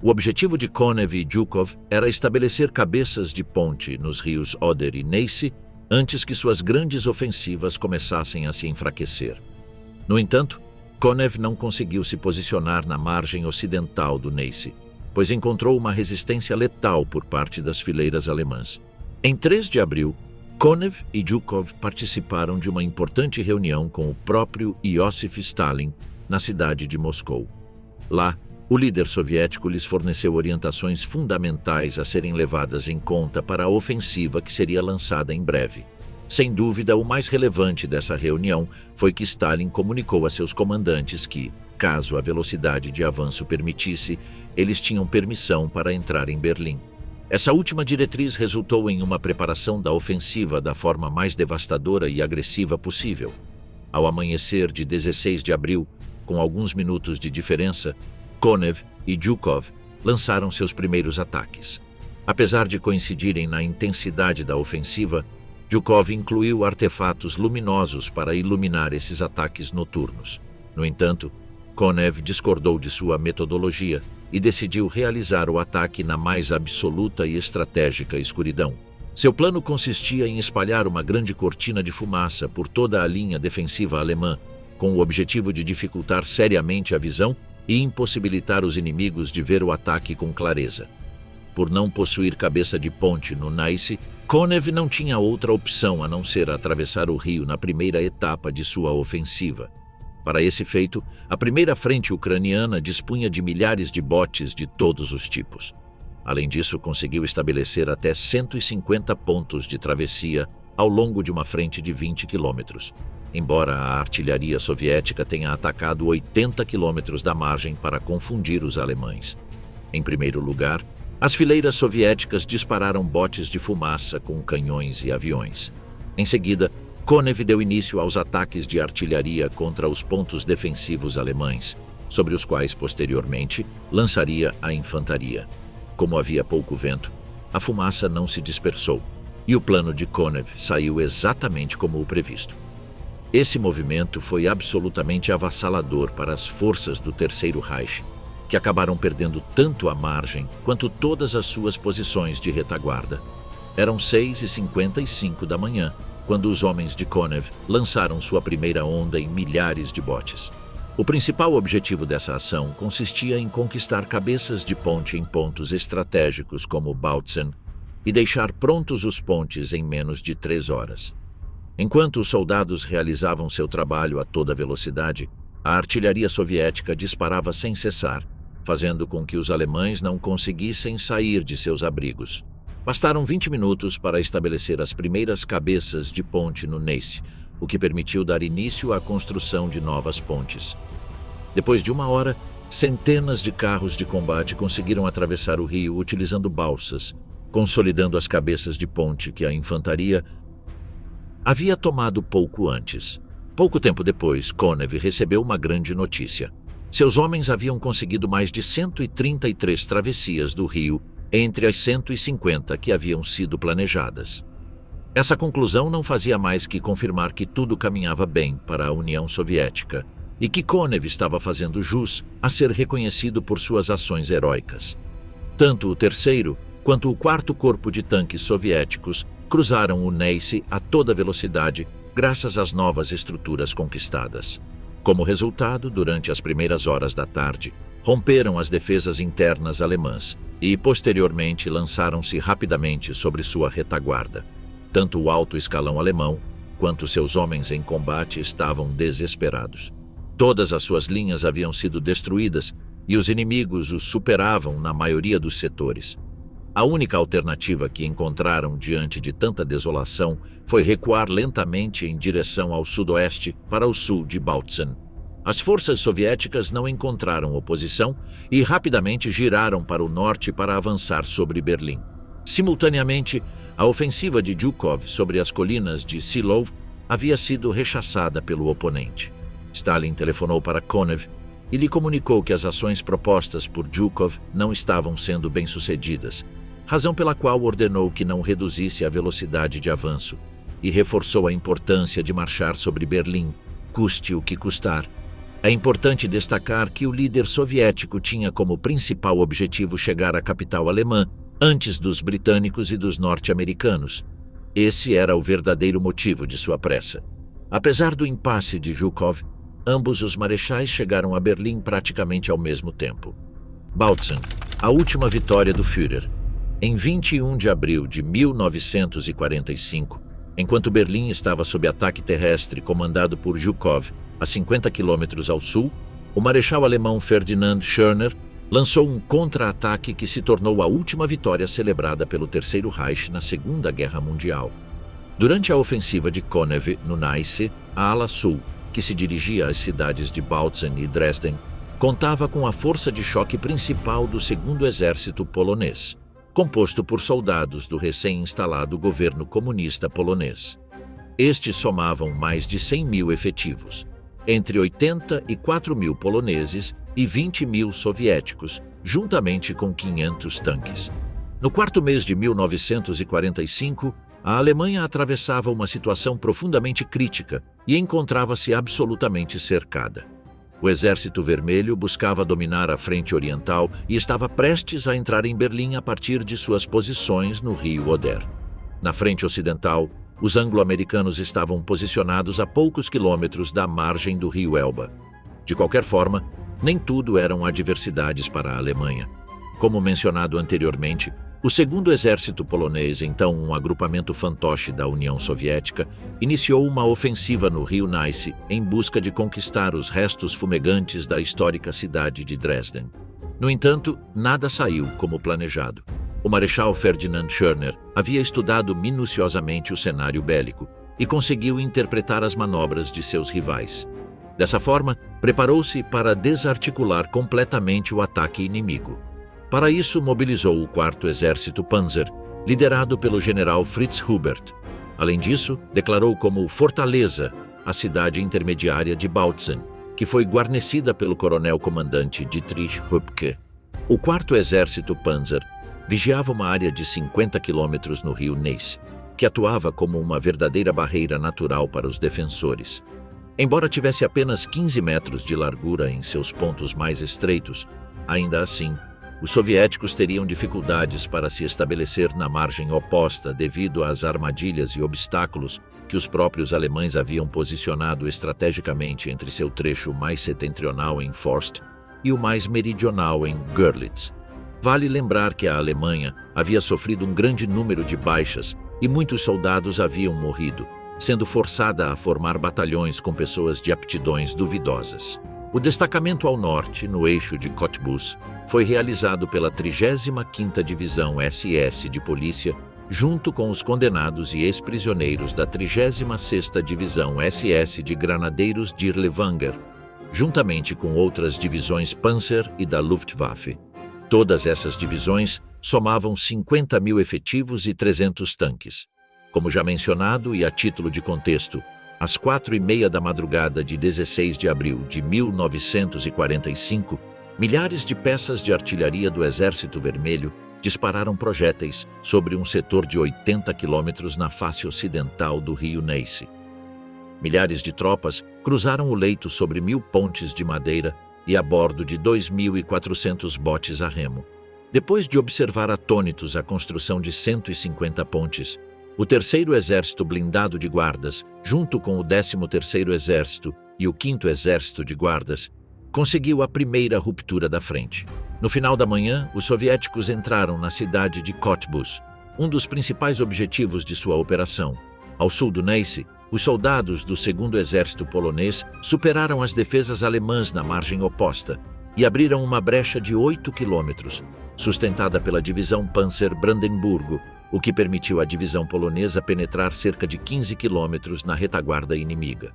O objetivo de Konev e Zhukov era estabelecer cabeças de ponte nos rios Oder e Neisse antes que suas grandes ofensivas começassem a se enfraquecer. No entanto, Konev não conseguiu se posicionar na margem ocidental do Neisse, pois encontrou uma resistência letal por parte das fileiras alemãs. Em 3 de abril, Konev e Zhukov participaram de uma importante reunião com o próprio Iosif Stalin na cidade de Moscou. Lá, o líder soviético lhes forneceu orientações fundamentais a serem levadas em conta para a ofensiva que seria lançada em breve. Sem dúvida, o mais relevante dessa reunião foi que Stalin comunicou a seus comandantes que, caso a velocidade de avanço permitisse, eles tinham permissão para entrar em Berlim. Essa última diretriz resultou em uma preparação da ofensiva da forma mais devastadora e agressiva possível. Ao amanhecer de 16 de abril, com alguns minutos de diferença, Konev e Zhukov lançaram seus primeiros ataques. Apesar de coincidirem na intensidade da ofensiva, Zhukov incluiu artefatos luminosos para iluminar esses ataques noturnos. No entanto, Konev discordou de sua metodologia e decidiu realizar o ataque na mais absoluta e estratégica escuridão. Seu plano consistia em espalhar uma grande cortina de fumaça por toda a linha defensiva alemã, com o objetivo de dificultar seriamente a visão e impossibilitar os inimigos de ver o ataque com clareza. Por não possuir cabeça de ponte no Neisse, Konev não tinha outra opção a não ser atravessar o rio na primeira etapa de sua ofensiva. Para esse feito, a primeira frente ucraniana dispunha de milhares de botes de todos os tipos. Além disso, conseguiu estabelecer até 150 pontos de travessia ao longo de uma frente de 20 quilômetros, embora a artilharia soviética tenha atacado 80 quilômetros da margem para confundir os alemães. Em primeiro lugar, as fileiras soviéticas dispararam botes de fumaça com canhões e aviões. Em seguida, Konev deu início aos ataques de artilharia contra os pontos defensivos alemães, sobre os quais, posteriormente, lançaria a infantaria. Como havia pouco vento, a fumaça não se dispersou, e o plano de Konev saiu exatamente como o previsto. Esse movimento foi absolutamente avassalador para as forças do Terceiro Reich, que acabaram perdendo tanto a margem quanto todas as suas posições de retaguarda. Eram 6h55 da manhã, quando os homens de Konev lançaram sua primeira onda em milhares de botes. O principal objetivo dessa ação consistia em conquistar cabeças de ponte em pontos estratégicos como Bautzen e deixar prontos os pontes em menos de 3 horas. Enquanto os soldados realizavam seu trabalho a toda velocidade, a artilharia soviética disparava sem cessar, fazendo com que os alemães não conseguissem sair de seus abrigos. Bastaram 20 minutos para estabelecer as primeiras cabeças de ponte no Neisse, o que permitiu dar início à construção de novas pontes. Depois de 1 hora, centenas de carros de combate conseguiram atravessar o rio utilizando balsas, consolidando as cabeças de ponte que a infantaria havia tomado pouco antes. Pouco tempo depois, Konev recebeu uma grande notícia. Seus homens haviam conseguido mais de 133 travessias do rio entre as 150 que haviam sido planejadas. Essa conclusão não fazia mais que confirmar que tudo caminhava bem para a União Soviética e que Konev estava fazendo jus a ser reconhecido por suas ações heróicas. Tanto o terceiro quanto o quarto corpo de tanques soviéticos cruzaram o Neisse a toda velocidade graças às novas estruturas conquistadas. Como resultado, durante as primeiras horas da tarde, romperam as defesas internas alemãs e, posteriormente, lançaram-se rapidamente sobre sua retaguarda. Tanto o alto escalão alemão quanto seus homens em combate estavam desesperados. Todas as suas linhas haviam sido destruídas e os inimigos os superavam na maioria dos setores. A única alternativa que encontraram diante de tanta desolação foi recuar lentamente em direção ao sudoeste para o sul de Bautzen. As forças soviéticas não encontraram oposição e rapidamente giraram para o norte para avançar sobre Berlim. Simultaneamente, a ofensiva de Zhukov sobre as colinas de Silov havia sido rechaçada pelo oponente. Stalin telefonou para Konev e lhe comunicou que as ações propostas por Zhukov não estavam sendo bem-sucedidas, razão pela qual ordenou que não reduzisse a velocidade de avanço e reforçou a importância de marchar sobre Berlim, custe o que custar. É importante destacar que o líder soviético tinha como principal objetivo chegar à capital alemã antes dos britânicos e dos norte-americanos. Esse era o verdadeiro motivo de sua pressa. Apesar do impasse de Zhukov, ambos os marechais chegaram a Berlim praticamente ao mesmo tempo. Bautzen, a última vitória do Führer. Em 21 de abril de 1945, enquanto Berlim estava sob ataque terrestre comandado por Zhukov, a 50 quilômetros ao sul, o marechal alemão Ferdinand Schörner lançou um contra-ataque que se tornou a última vitória celebrada pelo Terceiro Reich na Segunda Guerra Mundial. Durante a ofensiva de Konev, no Neisse, a ala sul, que se dirigia às cidades de Bautzen e Dresden, contava com a força de choque principal do Segundo Exército Polonês, composto por soldados do recém-instalado governo comunista polonês. Estes somavam mais de 100 mil efetivos, entre 84 mil poloneses e 20 mil soviéticos, juntamente com 500 tanques. No quarto mês de 1945, a Alemanha atravessava uma situação profundamente crítica e encontrava-se absolutamente cercada. O Exército Vermelho buscava dominar a frente oriental e estava prestes a entrar em Berlim a partir de suas posições no rio Oder. Na frente ocidental, os anglo-americanos estavam posicionados a poucos quilômetros da margem do rio Elba. De qualquer forma, nem tudo eram adversidades para a Alemanha. Como mencionado anteriormente, o Segundo Exército Polonês, então um agrupamento fantoche da União Soviética, iniciou uma ofensiva no rio Neisse em busca de conquistar os restos fumegantes da histórica cidade de Dresden. No entanto, nada saiu como planejado. O marechal Ferdinand Schörner havia estudado minuciosamente o cenário bélico e conseguiu interpretar as manobras de seus rivais. Dessa forma, preparou-se para desarticular completamente o ataque inimigo. Para isso, mobilizou o 4º Exército Panzer, liderado pelo general Fritz Hubert. Além disso, declarou como Fortaleza a cidade intermediária de Bautzen, que foi guarnecida pelo coronel-comandante Dietrich Höpke. O 4º Exército Panzer vigiava uma área de 50 quilômetros no rio Neisse, que atuava como uma verdadeira barreira natural para os defensores. Embora tivesse apenas 15 metros de largura em seus pontos mais estreitos, ainda assim, os soviéticos teriam dificuldades para se estabelecer na margem oposta devido às armadilhas e obstáculos que os próprios alemães haviam posicionado estrategicamente entre seu trecho mais setentrional em Forst e o mais meridional em Görlitz. Vale lembrar que a Alemanha havia sofrido um grande número de baixas e muitos soldados haviam morrido, sendo forçada a formar batalhões com pessoas de aptidões duvidosas. O destacamento ao norte, no eixo de Cottbus, foi realizado pela 35ª Divisão SS de Polícia, junto com os condenados e ex-prisioneiros da 36ª Divisão SS de Granadeiros de Levanger, juntamente com outras divisões Panzer e da Luftwaffe. Todas essas divisões somavam 50 mil efetivos e 300 tanques. Como já mencionado e a título de contexto, às 4h30 da madrugada de 16 de abril de 1945, milhares de peças de artilharia do Exército Vermelho dispararam projéteis sobre um setor de 80 quilômetros na face ocidental do rio Neisse. Milhares de tropas cruzaram o leito sobre 1000 pontes de madeira e a bordo de 2.400 botes a remo. Depois de observar atônitos a construção de 150 pontes, o 3º Exército Blindado de Guardas, junto com o 13º Exército e o 5º Exército de Guardas, conseguiu a primeira ruptura da frente. No final da manhã, os soviéticos entraram na cidade de Cottbus, um dos principais objetivos de sua operação. Ao sul do Neisse, os soldados do 2º Exército Polonês superaram as defesas alemãs na margem oposta e abriram uma brecha de 8 quilômetros, sustentada pela divisão Panzer Brandemburgo, o que permitiu à divisão polonesa penetrar cerca de 15 quilômetros na retaguarda inimiga.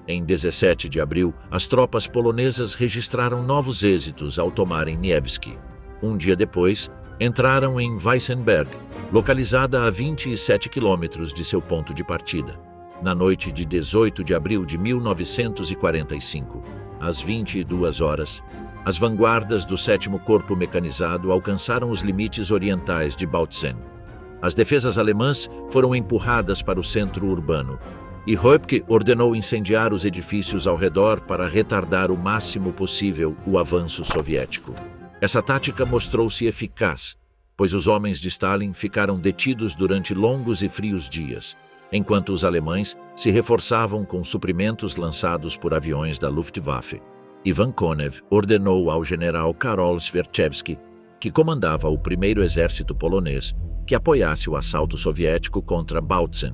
Em 17 de abril, as tropas polonesas registraram novos êxitos ao tomarem Niewski. Um dia depois, entraram em Weissenberg, localizada a 27 quilômetros de seu ponto de partida. Na noite de 18 de abril de 1945, às 22 horas, as vanguardas do 7º Corpo Mecanizado alcançaram os limites orientais de Bautzen. As defesas alemãs foram empurradas para o centro urbano, e Röpke ordenou incendiar os edifícios ao redor para retardar o máximo possível o avanço soviético. Essa tática mostrou-se eficaz, pois os homens de Stalin ficaram detidos durante longos e frios dias, enquanto os alemães se reforçavam com suprimentos lançados por aviões da Luftwaffe. Ivan Konev ordenou ao general Karol Zwierczewski, que comandava o 1º Exército polonês, que apoiasse o assalto soviético contra Bautzen.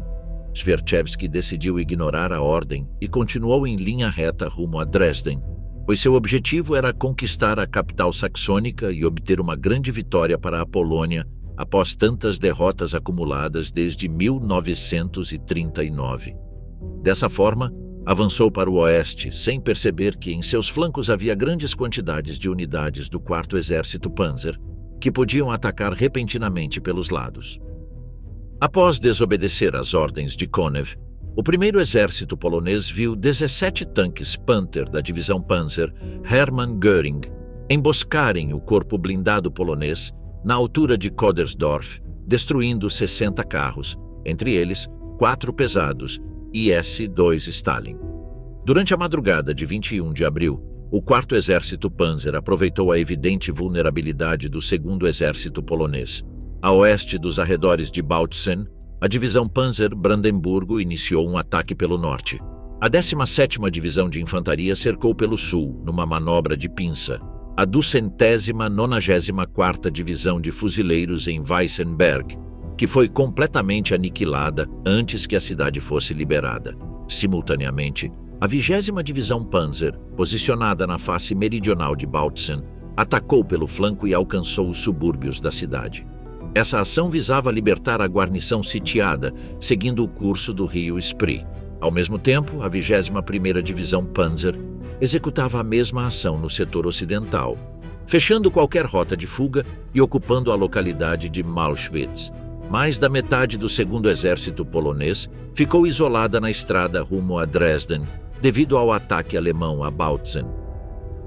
Zwierczewski decidiu ignorar a ordem e continuou em linha reta rumo a Dresden, pois seu objetivo era conquistar a capital saxônica e obter uma grande vitória para a Polônia após tantas derrotas acumuladas desde 1939. Dessa forma, avançou para o oeste, sem perceber que em seus flancos havia grandes quantidades de unidades do 4º Exército Panzer, que podiam atacar repentinamente pelos lados. Após desobedecer às ordens de Konev, o 1º Exército polonês viu 17 tanques Panther da divisão Panzer Hermann Göring emboscarem o corpo blindado polonês na altura de Kodersdorf, destruindo 60 carros, entre eles 4 pesados e S-2 Stalin. Durante a madrugada de 21 de abril, o 4º Exército Panzer aproveitou a evidente vulnerabilidade do 2º Exército polonês. A oeste dos arredores de Bautzen, a divisão Panzer Brandemburgo iniciou um ataque pelo norte. A 17ª Divisão de Infantaria cercou pelo sul, numa manobra de pinça, a 294ª Divisão de Fuzileiros em Weissenberg, que foi completamente aniquilada antes que a cidade fosse liberada. Simultaneamente, a 20ª Divisão Panzer, posicionada na face meridional de Bautzen, atacou pelo flanco e alcançou os subúrbios da cidade. Essa ação visava libertar a guarnição sitiada, seguindo o curso do rio Spree. Ao mesmo tempo, a 21ª Divisão Panzer executava a mesma ação no setor ocidental, fechando qualquer rota de fuga e ocupando a localidade de Malschwitz. Mais da metade do 2º Exército polonês ficou isolada na estrada rumo a Dresden, devido ao ataque alemão a Bautzen.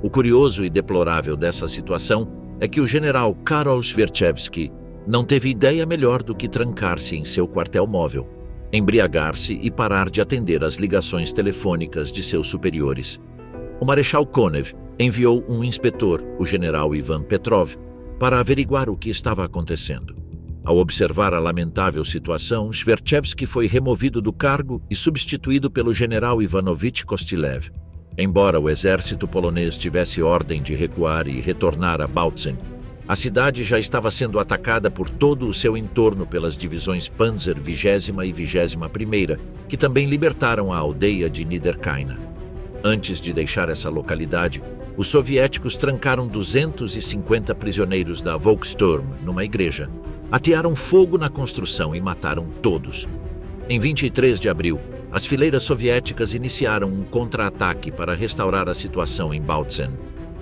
O curioso e deplorável dessa situação é que o general Karol Zwierczewski não teve ideia melhor do que trancar-se em seu quartel-móvel, embriagar-se e parar de atender às ligações telefônicas de seus superiores. O Marechal Konev enviou um inspetor, o general Ivan Petrov, para averiguar o que estava acontecendo. Ao observar a lamentável situação, Zwierczewski foi removido do cargo e substituído pelo general Ivanovich Kostilev. Embora o exército polonês tivesse ordem de recuar e retornar a Bautzen, a cidade já estava sendo atacada por todo o seu entorno pelas divisões Panzer 20ª e 21ª, que também libertaram a aldeia de Niederkaina. Antes de deixar essa localidade, os soviéticos trancaram 250 prisioneiros da Volkssturm numa igreja, atearam fogo na construção e mataram todos. Em 23 de abril, as fileiras soviéticas iniciaram um contra-ataque para restaurar a situação em Bautzen.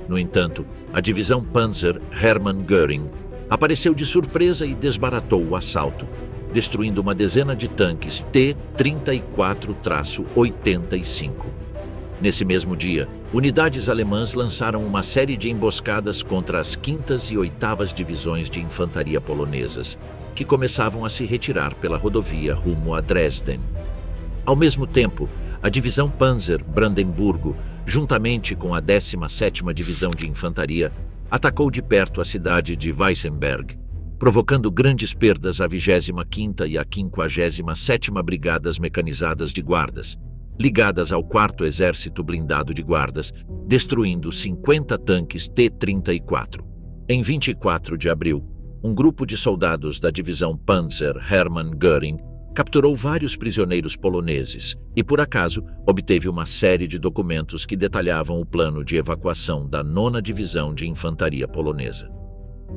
No entanto, a divisão Panzer Hermann Göring apareceu de surpresa e desbaratou o assalto, destruindo uma dezena de tanques T-34-85. Nesse mesmo dia, unidades alemãs lançaram uma série de emboscadas contra as 5ª e 8ª divisões de infantaria polonesas, que começavam a se retirar pela rodovia rumo a Dresden. Ao mesmo tempo, a divisão Panzer Brandemburgo, juntamente com a 17ª Divisão de Infantaria, atacou de perto a cidade de Weissenberg, provocando grandes perdas à 25ª e à 57ª Brigadas Mecanizadas de Guardas, ligadas ao 4º Exército Blindado de Guardas, destruindo 50 tanques T-34. Em 24 de abril, um grupo de soldados da divisão Panzer Hermann Göring capturou vários prisioneiros poloneses e, por acaso, obteve uma série de documentos que detalhavam o plano de evacuação da 9ª Divisão de Infantaria Polonesa.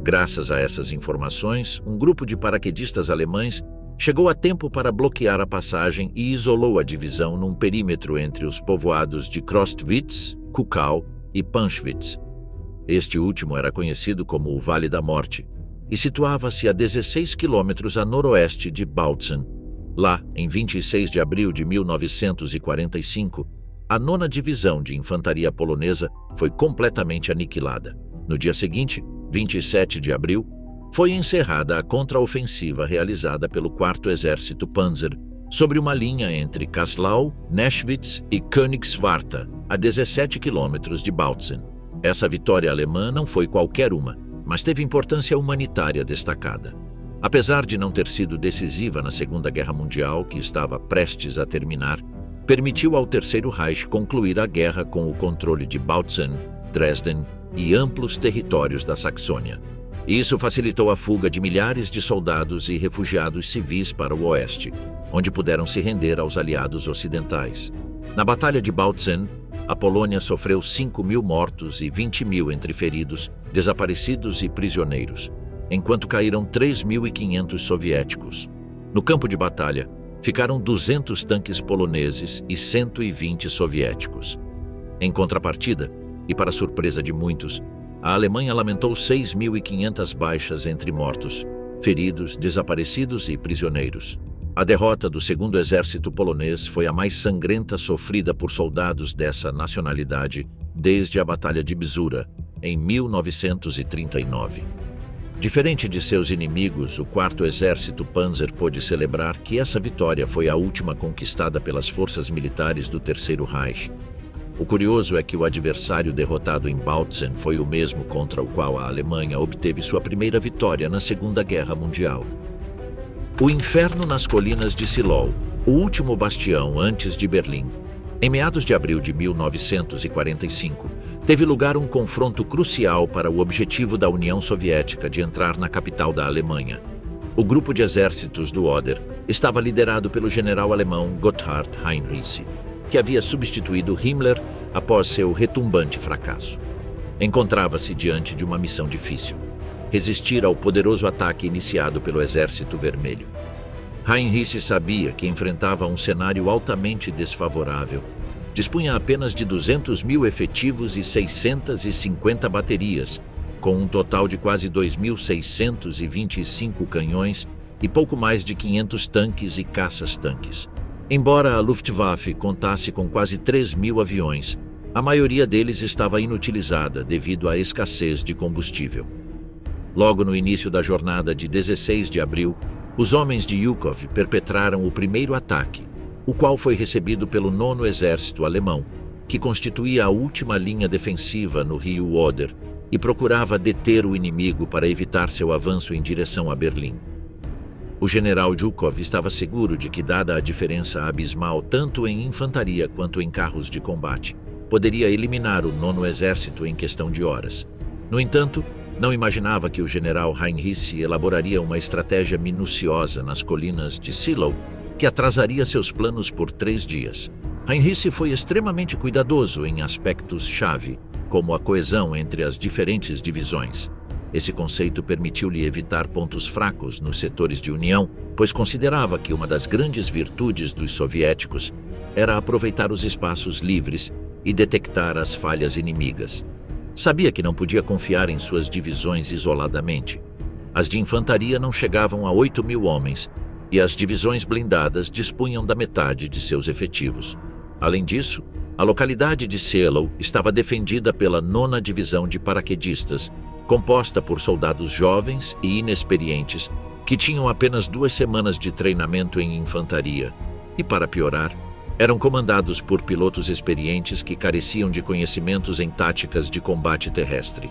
Graças a essas informações, um grupo de paraquedistas alemães chegou a tempo para bloquear a passagem e isolou a divisão num perímetro entre os povoados de Krostwitz, Kukau e Panschwitz. Este último era conhecido como o Vale da Morte e situava-se a 16 quilômetros a noroeste de Bautzen. Lá, em 26 de abril de 1945, a 9ª Divisão de Infantaria Polonesa foi completamente aniquilada. No dia seguinte, 27 de abril, foi encerrada a contraofensiva realizada pelo 4º Exército Panzer sobre uma linha entre Kaslau, Neschwitz e Königswarta, a 17 quilômetros de Bautzen. Essa vitória alemã não foi qualquer uma, mas teve importância humanitária destacada. Apesar de não ter sido decisiva na Segunda Guerra Mundial, que estava prestes a terminar, permitiu ao Terceiro Reich concluir a guerra com o controle de Bautzen, Dresden e amplos territórios da Saxônia. Isso facilitou a fuga de milhares de soldados e refugiados civis para o oeste, onde puderam se render aos aliados ocidentais. Na Batalha de Bautzen, a Polônia sofreu 5.000 mortos e 20.000 entre feridos, desaparecidos e prisioneiros, enquanto caíram 3.500 soviéticos. No campo de batalha, ficaram 200 tanques poloneses e 120 soviéticos. Em contrapartida, e para surpresa de muitos, a Alemanha lamentou 6.500 baixas entre mortos, feridos, desaparecidos e prisioneiros. A derrota do 2º Exército Polonês foi a mais sangrenta sofrida por soldados dessa nacionalidade desde a Batalha de Bzura, em 1939. Diferente de seus inimigos, o 4º Exército Panzer pôde celebrar que essa vitória foi a última conquistada pelas forças militares do Terceiro Reich. O curioso é que o adversário derrotado em Bautzen foi o mesmo contra o qual a Alemanha obteve sua primeira vitória na Segunda Guerra Mundial. O inferno nas colinas de Silol, o último bastião antes de Berlim. Em meados de abril de 1945, teve lugar um confronto crucial para o objetivo da União Soviética de entrar na capital da Alemanha. O grupo de exércitos do Oder estava liderado pelo general alemão Gotthard Heinrichs, que havia substituído Himmler após seu retumbante fracasso. Encontrava-se diante de uma missão difícil: resistir ao poderoso ataque iniciado pelo Exército Vermelho. Heinrichs sabia que enfrentava um cenário altamente desfavorável. Dispunha apenas de 200.000 efetivos e 650 baterias, com um total de quase 2.625 canhões e pouco mais de 500 tanques e caças-tanques. Embora a Luftwaffe contasse com quase 3.000 aviões, a maioria deles estava inutilizada devido à escassez de combustível. Logo no início da jornada de 16 de abril, os homens de Zhukov perpetraram o primeiro ataque, o qual foi recebido pelo 9º Exército Alemão, que constituía a última linha defensiva no rio Oder e procurava deter o inimigo para evitar seu avanço em direção a Berlim. O general Zhukov estava seguro de que, dada a diferença abismal tanto em infantaria quanto em carros de combate, poderia eliminar o 9º Exército em questão de horas. No entanto, não imaginava que o general Heinrichs elaboraria uma estratégia minuciosa nas colinas de Silol, que atrasaria seus planos por 3 dias. Heinrichs foi extremamente cuidadoso em aspectos-chave, como a coesão entre as diferentes divisões. Esse conceito permitiu-lhe evitar pontos fracos nos setores de união, pois considerava que uma das grandes virtudes dos soviéticos era aproveitar os espaços livres e detectar as falhas inimigas. Sabia que não podia confiar em suas divisões isoladamente. As de infantaria não chegavam a 8.000 homens e as divisões blindadas dispunham da metade de seus efetivos. Além disso, a localidade de Seelow estava defendida pela 9ª Divisão de Paraquedistas, composta por soldados jovens e inexperientes que tinham apenas 2 semanas de treinamento em infantaria e, para piorar, eram comandados por pilotos experientes que careciam de conhecimentos em táticas de combate terrestre.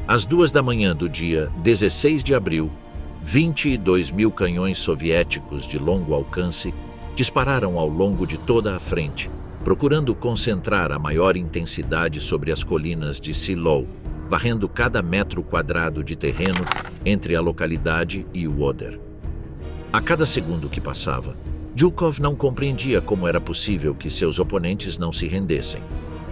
Às 2 da manhã do dia 16 de abril, 22.000 canhões soviéticos de longo alcance dispararam ao longo de toda a frente, procurando concentrar a maior intensidade sobre as colinas de Silol, varrendo cada metro quadrado de terreno entre a localidade e o Oder. A cada segundo que passava, Zhukov não compreendia como era possível que seus oponentes não se rendessem.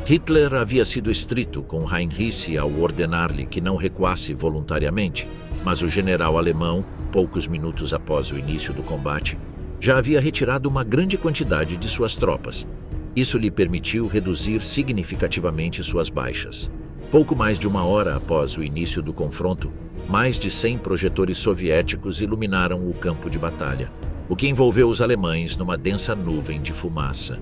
Hitler havia sido estrito com Heinrich ao ordenar-lhe que não recuasse voluntariamente, mas o general alemão, poucos minutos após o início do combate, já havia retirado uma grande quantidade de suas tropas. Isso lhe permitiu reduzir significativamente suas baixas. Pouco mais de uma hora após o início do confronto, mais de 100 projetores soviéticos iluminaram o campo de batalha, o que envolveu os alemães numa densa nuvem de fumaça.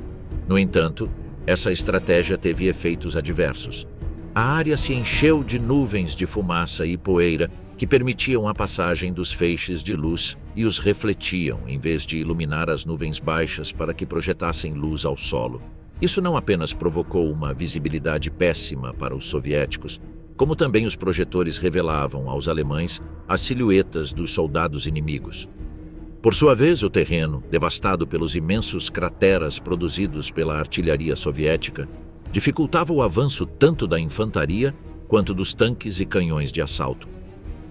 No entanto, essa estratégia teve efeitos adversos. A área se encheu de nuvens de fumaça e poeira que permitiam a passagem dos feixes de luz e os refletiam, em vez de iluminar as nuvens baixas para que projetassem luz ao solo. Isso não apenas provocou uma visibilidade péssima para os soviéticos, como também os projetores revelavam aos alemães as silhuetas dos soldados inimigos. Por sua vez, o terreno, devastado pelos imensos crateras produzidos pela artilharia soviética, dificultava o avanço tanto da infantaria quanto dos tanques e canhões de assalto.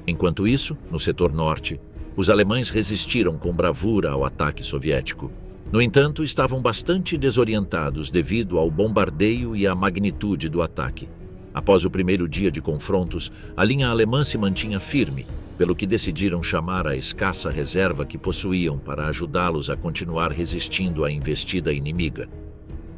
Enquanto isso, no setor norte, os alemães resistiram com bravura ao ataque soviético. No entanto, estavam bastante desorientados devido ao bombardeio e à magnitude do ataque. Após o primeiro dia de confrontos, a linha alemã se mantinha firme, pelo que decidiram chamar a escassa reserva que possuíam para ajudá-los a continuar resistindo à investida inimiga.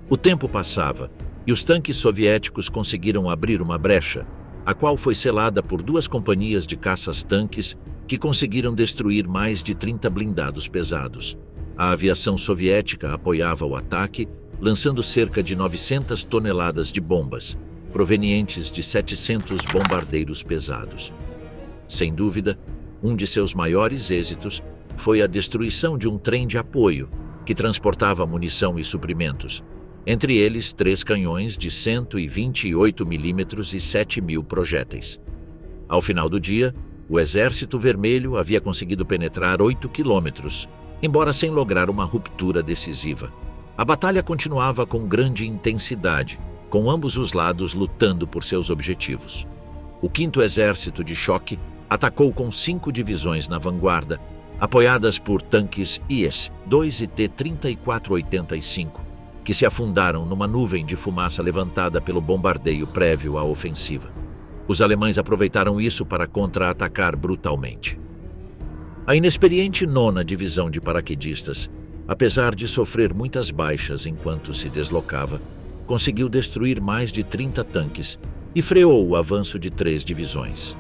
O tempo passava e os tanques soviéticos conseguiram abrir uma brecha, a qual foi selada por 2 companhias de caças-tanques que conseguiram destruir mais de 30 blindados pesados. A aviação soviética apoiava o ataque, lançando cerca de 900 toneladas de bombas, provenientes de 700 bombardeiros pesados. Sem dúvida, um de seus maiores êxitos foi a destruição de um trem de apoio que transportava munição e suprimentos, entre eles 3 canhões de 128 milímetros e 7.000 projéteis. Ao final do dia, o Exército Vermelho havia conseguido penetrar 8 quilômetros, embora sem lograr uma ruptura decisiva. A batalha continuava com grande intensidade, com ambos os lados lutando por seus objetivos. O 5º Exército de Choque atacou com 5 divisões na vanguarda, apoiadas por tanques IS-2 e T-3485, que se afundaram numa nuvem de fumaça levantada pelo bombardeio prévio à ofensiva. Os alemães aproveitaram isso para contra-atacar brutalmente. A inexperiente 9ª Divisão de Paraquedistas, apesar de sofrer muitas baixas enquanto se deslocava, conseguiu destruir mais de 30 tanques e freou o avanço de 3 divisões.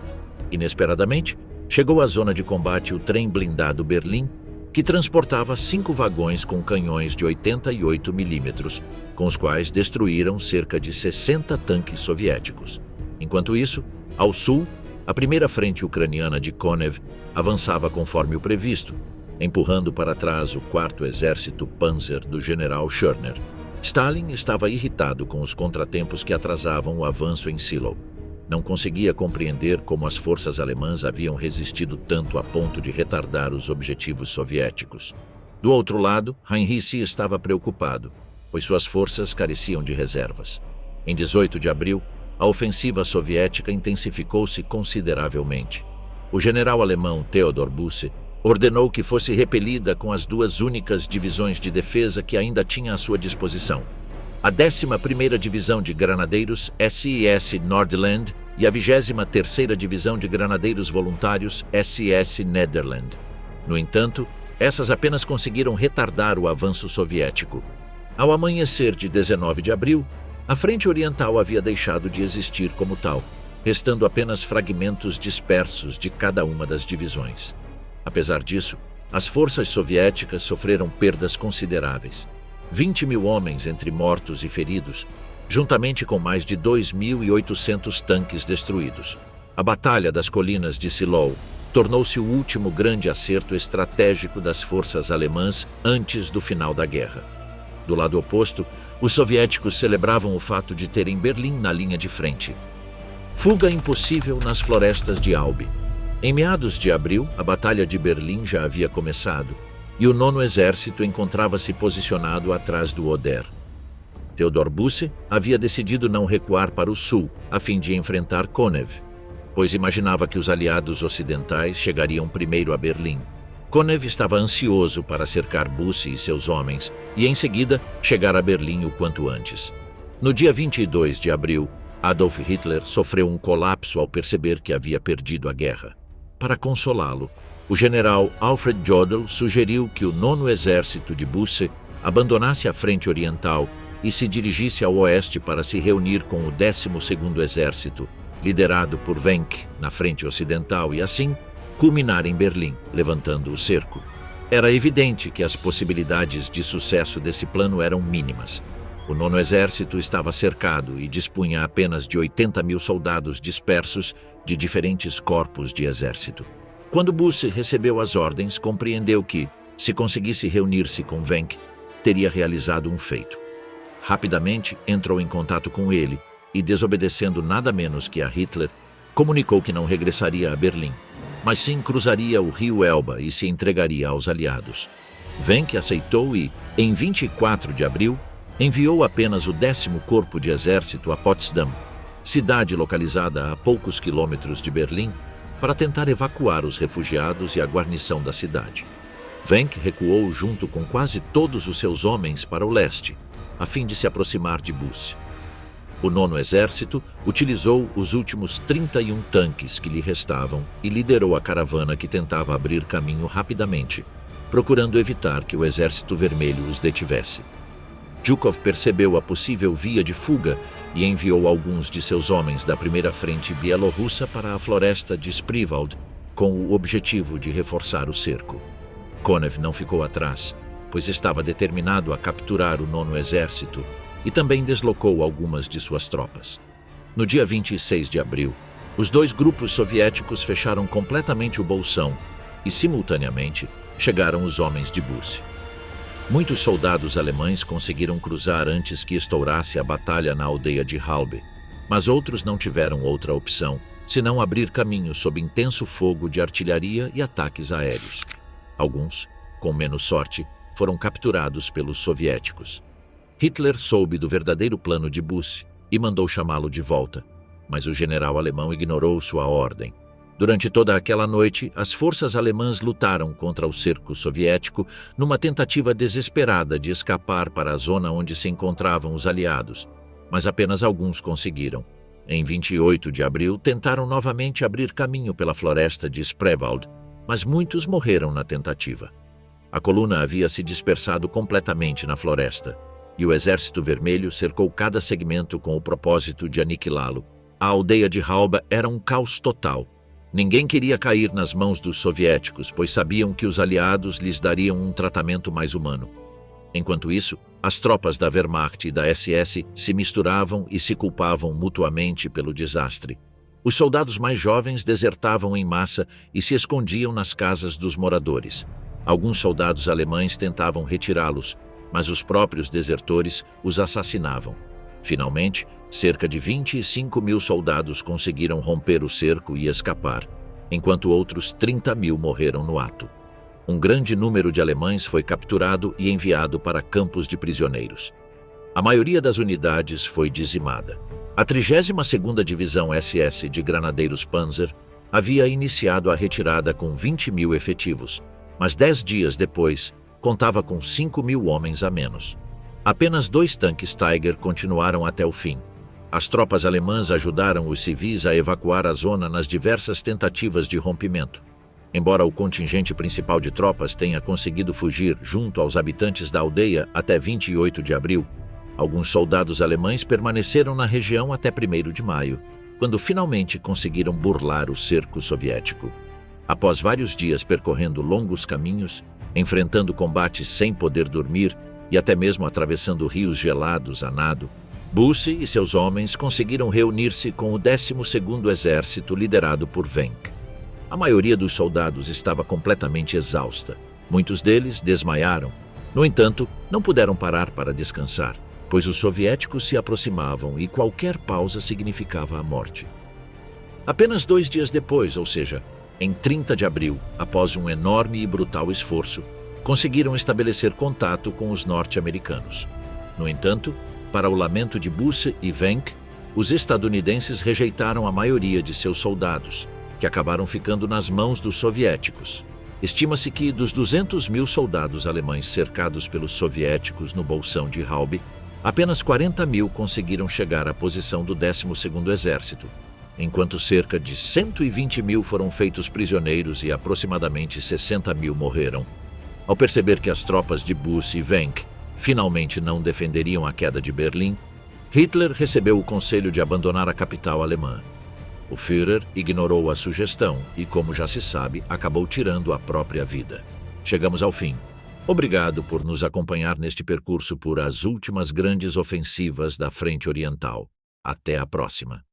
Inesperadamente, chegou à zona de combate o trem blindado Berlim, que transportava 5 vagões com canhões de 88 milímetros, com os quais destruíram cerca de 60 tanques soviéticos. Enquanto isso, ao sul, a primeira frente ucraniana de Konev avançava conforme o previsto, empurrando para trás o 4º Exército Panzer do general Schörner. Stalin estava irritado com os contratempos que atrasavam o avanço em Silo. Não conseguia compreender como as forças alemãs haviam resistido tanto a ponto de retardar os objetivos soviéticos. Do outro lado, Heinrich estava preocupado, pois suas forças careciam de reservas. Em 18 de abril, a ofensiva soviética intensificou-se consideravelmente. O general alemão Theodor Busse ordenou que fosse repelida com as 2 únicas divisões de defesa que ainda tinha à sua disposição: a 11ª Divisão de Granadeiros SS Nordland e a 23ª Divisão de Granadeiros Voluntários SS Nederland. No entanto, essas apenas conseguiram retardar o avanço soviético. Ao amanhecer de 19 de abril, a frente oriental havia deixado de existir como tal, restando apenas fragmentos dispersos de cada uma das divisões. Apesar disso, as forças soviéticas sofreram perdas consideráveis. 20.000 homens entre mortos e feridos, juntamente com mais de 2.800 tanques destruídos. A Batalha das Colinas de Silov tornou-se o último grande acerto estratégico das forças alemãs antes do final da guerra. Do lado oposto, os soviéticos celebravam o fato de terem Berlim na linha de frente. Fuga impossível nas florestas de Albi. Em meados de abril, a Batalha de Berlim já havia começado e o 9º Exército encontrava-se posicionado atrás do Oder. Theodor Busse havia decidido não recuar para o sul, a fim de enfrentar Konev, pois imaginava que os aliados ocidentais chegariam primeiro a Berlim. Konev estava ansioso para cercar Busse e seus homens e, em seguida, chegar a Berlim o quanto antes. No dia 22 de abril, Adolf Hitler sofreu um colapso ao perceber que havia perdido a guerra. Para consolá-lo, o general Alfred Jodl sugeriu que o 9º Exército de Busse abandonasse a frente oriental e se dirigisse ao oeste para se reunir com o 12º Exército, liderado por Wenck, na frente ocidental, e assim culminar em Berlim, levantando o cerco. Era evidente que as possibilidades de sucesso desse plano eram mínimas. O 9º Exército estava cercado e dispunha apenas de 80.000 soldados dispersos de diferentes corpos de exército. Quando Busse recebeu as ordens, compreendeu que, se conseguisse reunir-se com Wenck, teria realizado um feito. Rapidamente entrou em contato com ele e, desobedecendo nada menos que a Hitler, comunicou que não regressaria a Berlim, mas sim cruzaria o rio Elba e se entregaria aos aliados. Wenck aceitou e, em 24 de abril, enviou apenas o 10º Corpo de Exército a Potsdam, cidade localizada a poucos quilômetros de Berlim, para tentar evacuar os refugiados e a guarnição da cidade. Wenck recuou junto com quase todos os seus homens para o leste, a fim de se aproximar de Busse. O 9º Exército utilizou os últimos 31 tanques que lhe restavam e liderou a caravana que tentava abrir caminho rapidamente, procurando evitar que o Exército Vermelho os detivesse. Zhukov percebeu a possível via de fuga e enviou alguns de seus homens da primeira frente bielorrussa para a floresta de Spreewald, com o objetivo de reforçar o cerco. Konev não ficou atrás, pois estava determinado a capturar o 9º Exército e também deslocou algumas de suas tropas. No dia 26 de abril, os dois grupos soviéticos fecharam completamente o Bolsão e, simultaneamente, chegaram os homens de Busse. Muitos soldados alemães conseguiram cruzar antes que estourasse a batalha na aldeia de Halbe, mas outros não tiveram outra opção, senão abrir caminho sob intenso fogo de artilharia e ataques aéreos. Alguns, com menos sorte, foram capturados pelos soviéticos. Hitler soube do verdadeiro plano de Busse e mandou chamá-lo de volta, mas o general alemão ignorou sua ordem. Durante toda aquela noite, as forças alemãs lutaram contra o cerco soviético numa tentativa desesperada de escapar para a zona onde se encontravam os aliados, mas apenas alguns conseguiram. Em 28 de abril, tentaram novamente abrir caminho pela floresta de Spreewald, mas muitos morreram na tentativa. A coluna havia se dispersado completamente na floresta, e o Exército Vermelho cercou cada segmento com o propósito de aniquilá-lo. A aldeia de Halba era um caos total. Ninguém queria cair nas mãos dos soviéticos, pois sabiam que os aliados lhes dariam um tratamento mais humano. Enquanto isso, as tropas da Wehrmacht e da SS se misturavam e se culpavam mutuamente pelo desastre. Os soldados mais jovens desertavam em massa e se escondiam nas casas dos moradores. Alguns soldados alemães tentavam retirá-los, mas os próprios desertores os assassinavam. Finalmente, cerca de 25.000 soldados conseguiram romper o cerco e escapar, enquanto outros 30.000 morreram no ato. Um grande número de alemães foi capturado e enviado para campos de prisioneiros. A maioria das unidades foi dizimada. A 32ª Divisão SS de Granadeiros Panzer havia iniciado a retirada com 20.000 efetivos, mas 10 dias depois, contava com 5.000 homens a menos. Apenas 2 tanques Tiger continuaram até o fim. As tropas alemãs ajudaram os civis a evacuar a zona nas diversas tentativas de rompimento. Embora o contingente principal de tropas tenha conseguido fugir junto aos habitantes da aldeia até 28 de abril, alguns soldados alemães permaneceram na região até 1º de maio, quando finalmente conseguiram burlar o cerco soviético. Após vários dias percorrendo longos caminhos, enfrentando combates sem poder dormir e até mesmo atravessando rios gelados a nado, Busse e seus homens conseguiram reunir-se com o 12º Exército liderado por Wenck. A maioria dos soldados estava completamente exausta. Muitos deles desmaiaram. No entanto, não puderam parar para descansar, pois os soviéticos se aproximavam e qualquer pausa significava a morte. Apenas 2 dias depois, ou seja, em 30 de abril, após um enorme e brutal esforço, conseguiram estabelecer contato com os norte-americanos. No entanto, para o lamento de Busse e Wenck, os estadunidenses rejeitaram a maioria de seus soldados, que acabaram ficando nas mãos dos soviéticos. Estima-se que, dos 200.000 soldados alemães cercados pelos soviéticos no bolsão de Halbe, apenas 40.000 conseguiram chegar à posição do 12º Exército, enquanto cerca de 120.000 foram feitos prisioneiros e aproximadamente 60.000 morreram. Ao perceber que as tropas de Buss e Wenck finalmente não defenderiam a queda de Berlim, Hitler recebeu o conselho de abandonar a capital alemã. O Führer ignorou a sugestão e, como já se sabe, acabou tirando a própria vida. Chegamos ao fim. Obrigado por nos acompanhar neste percurso por as últimas grandes ofensivas da Frente Oriental. Até a próxima.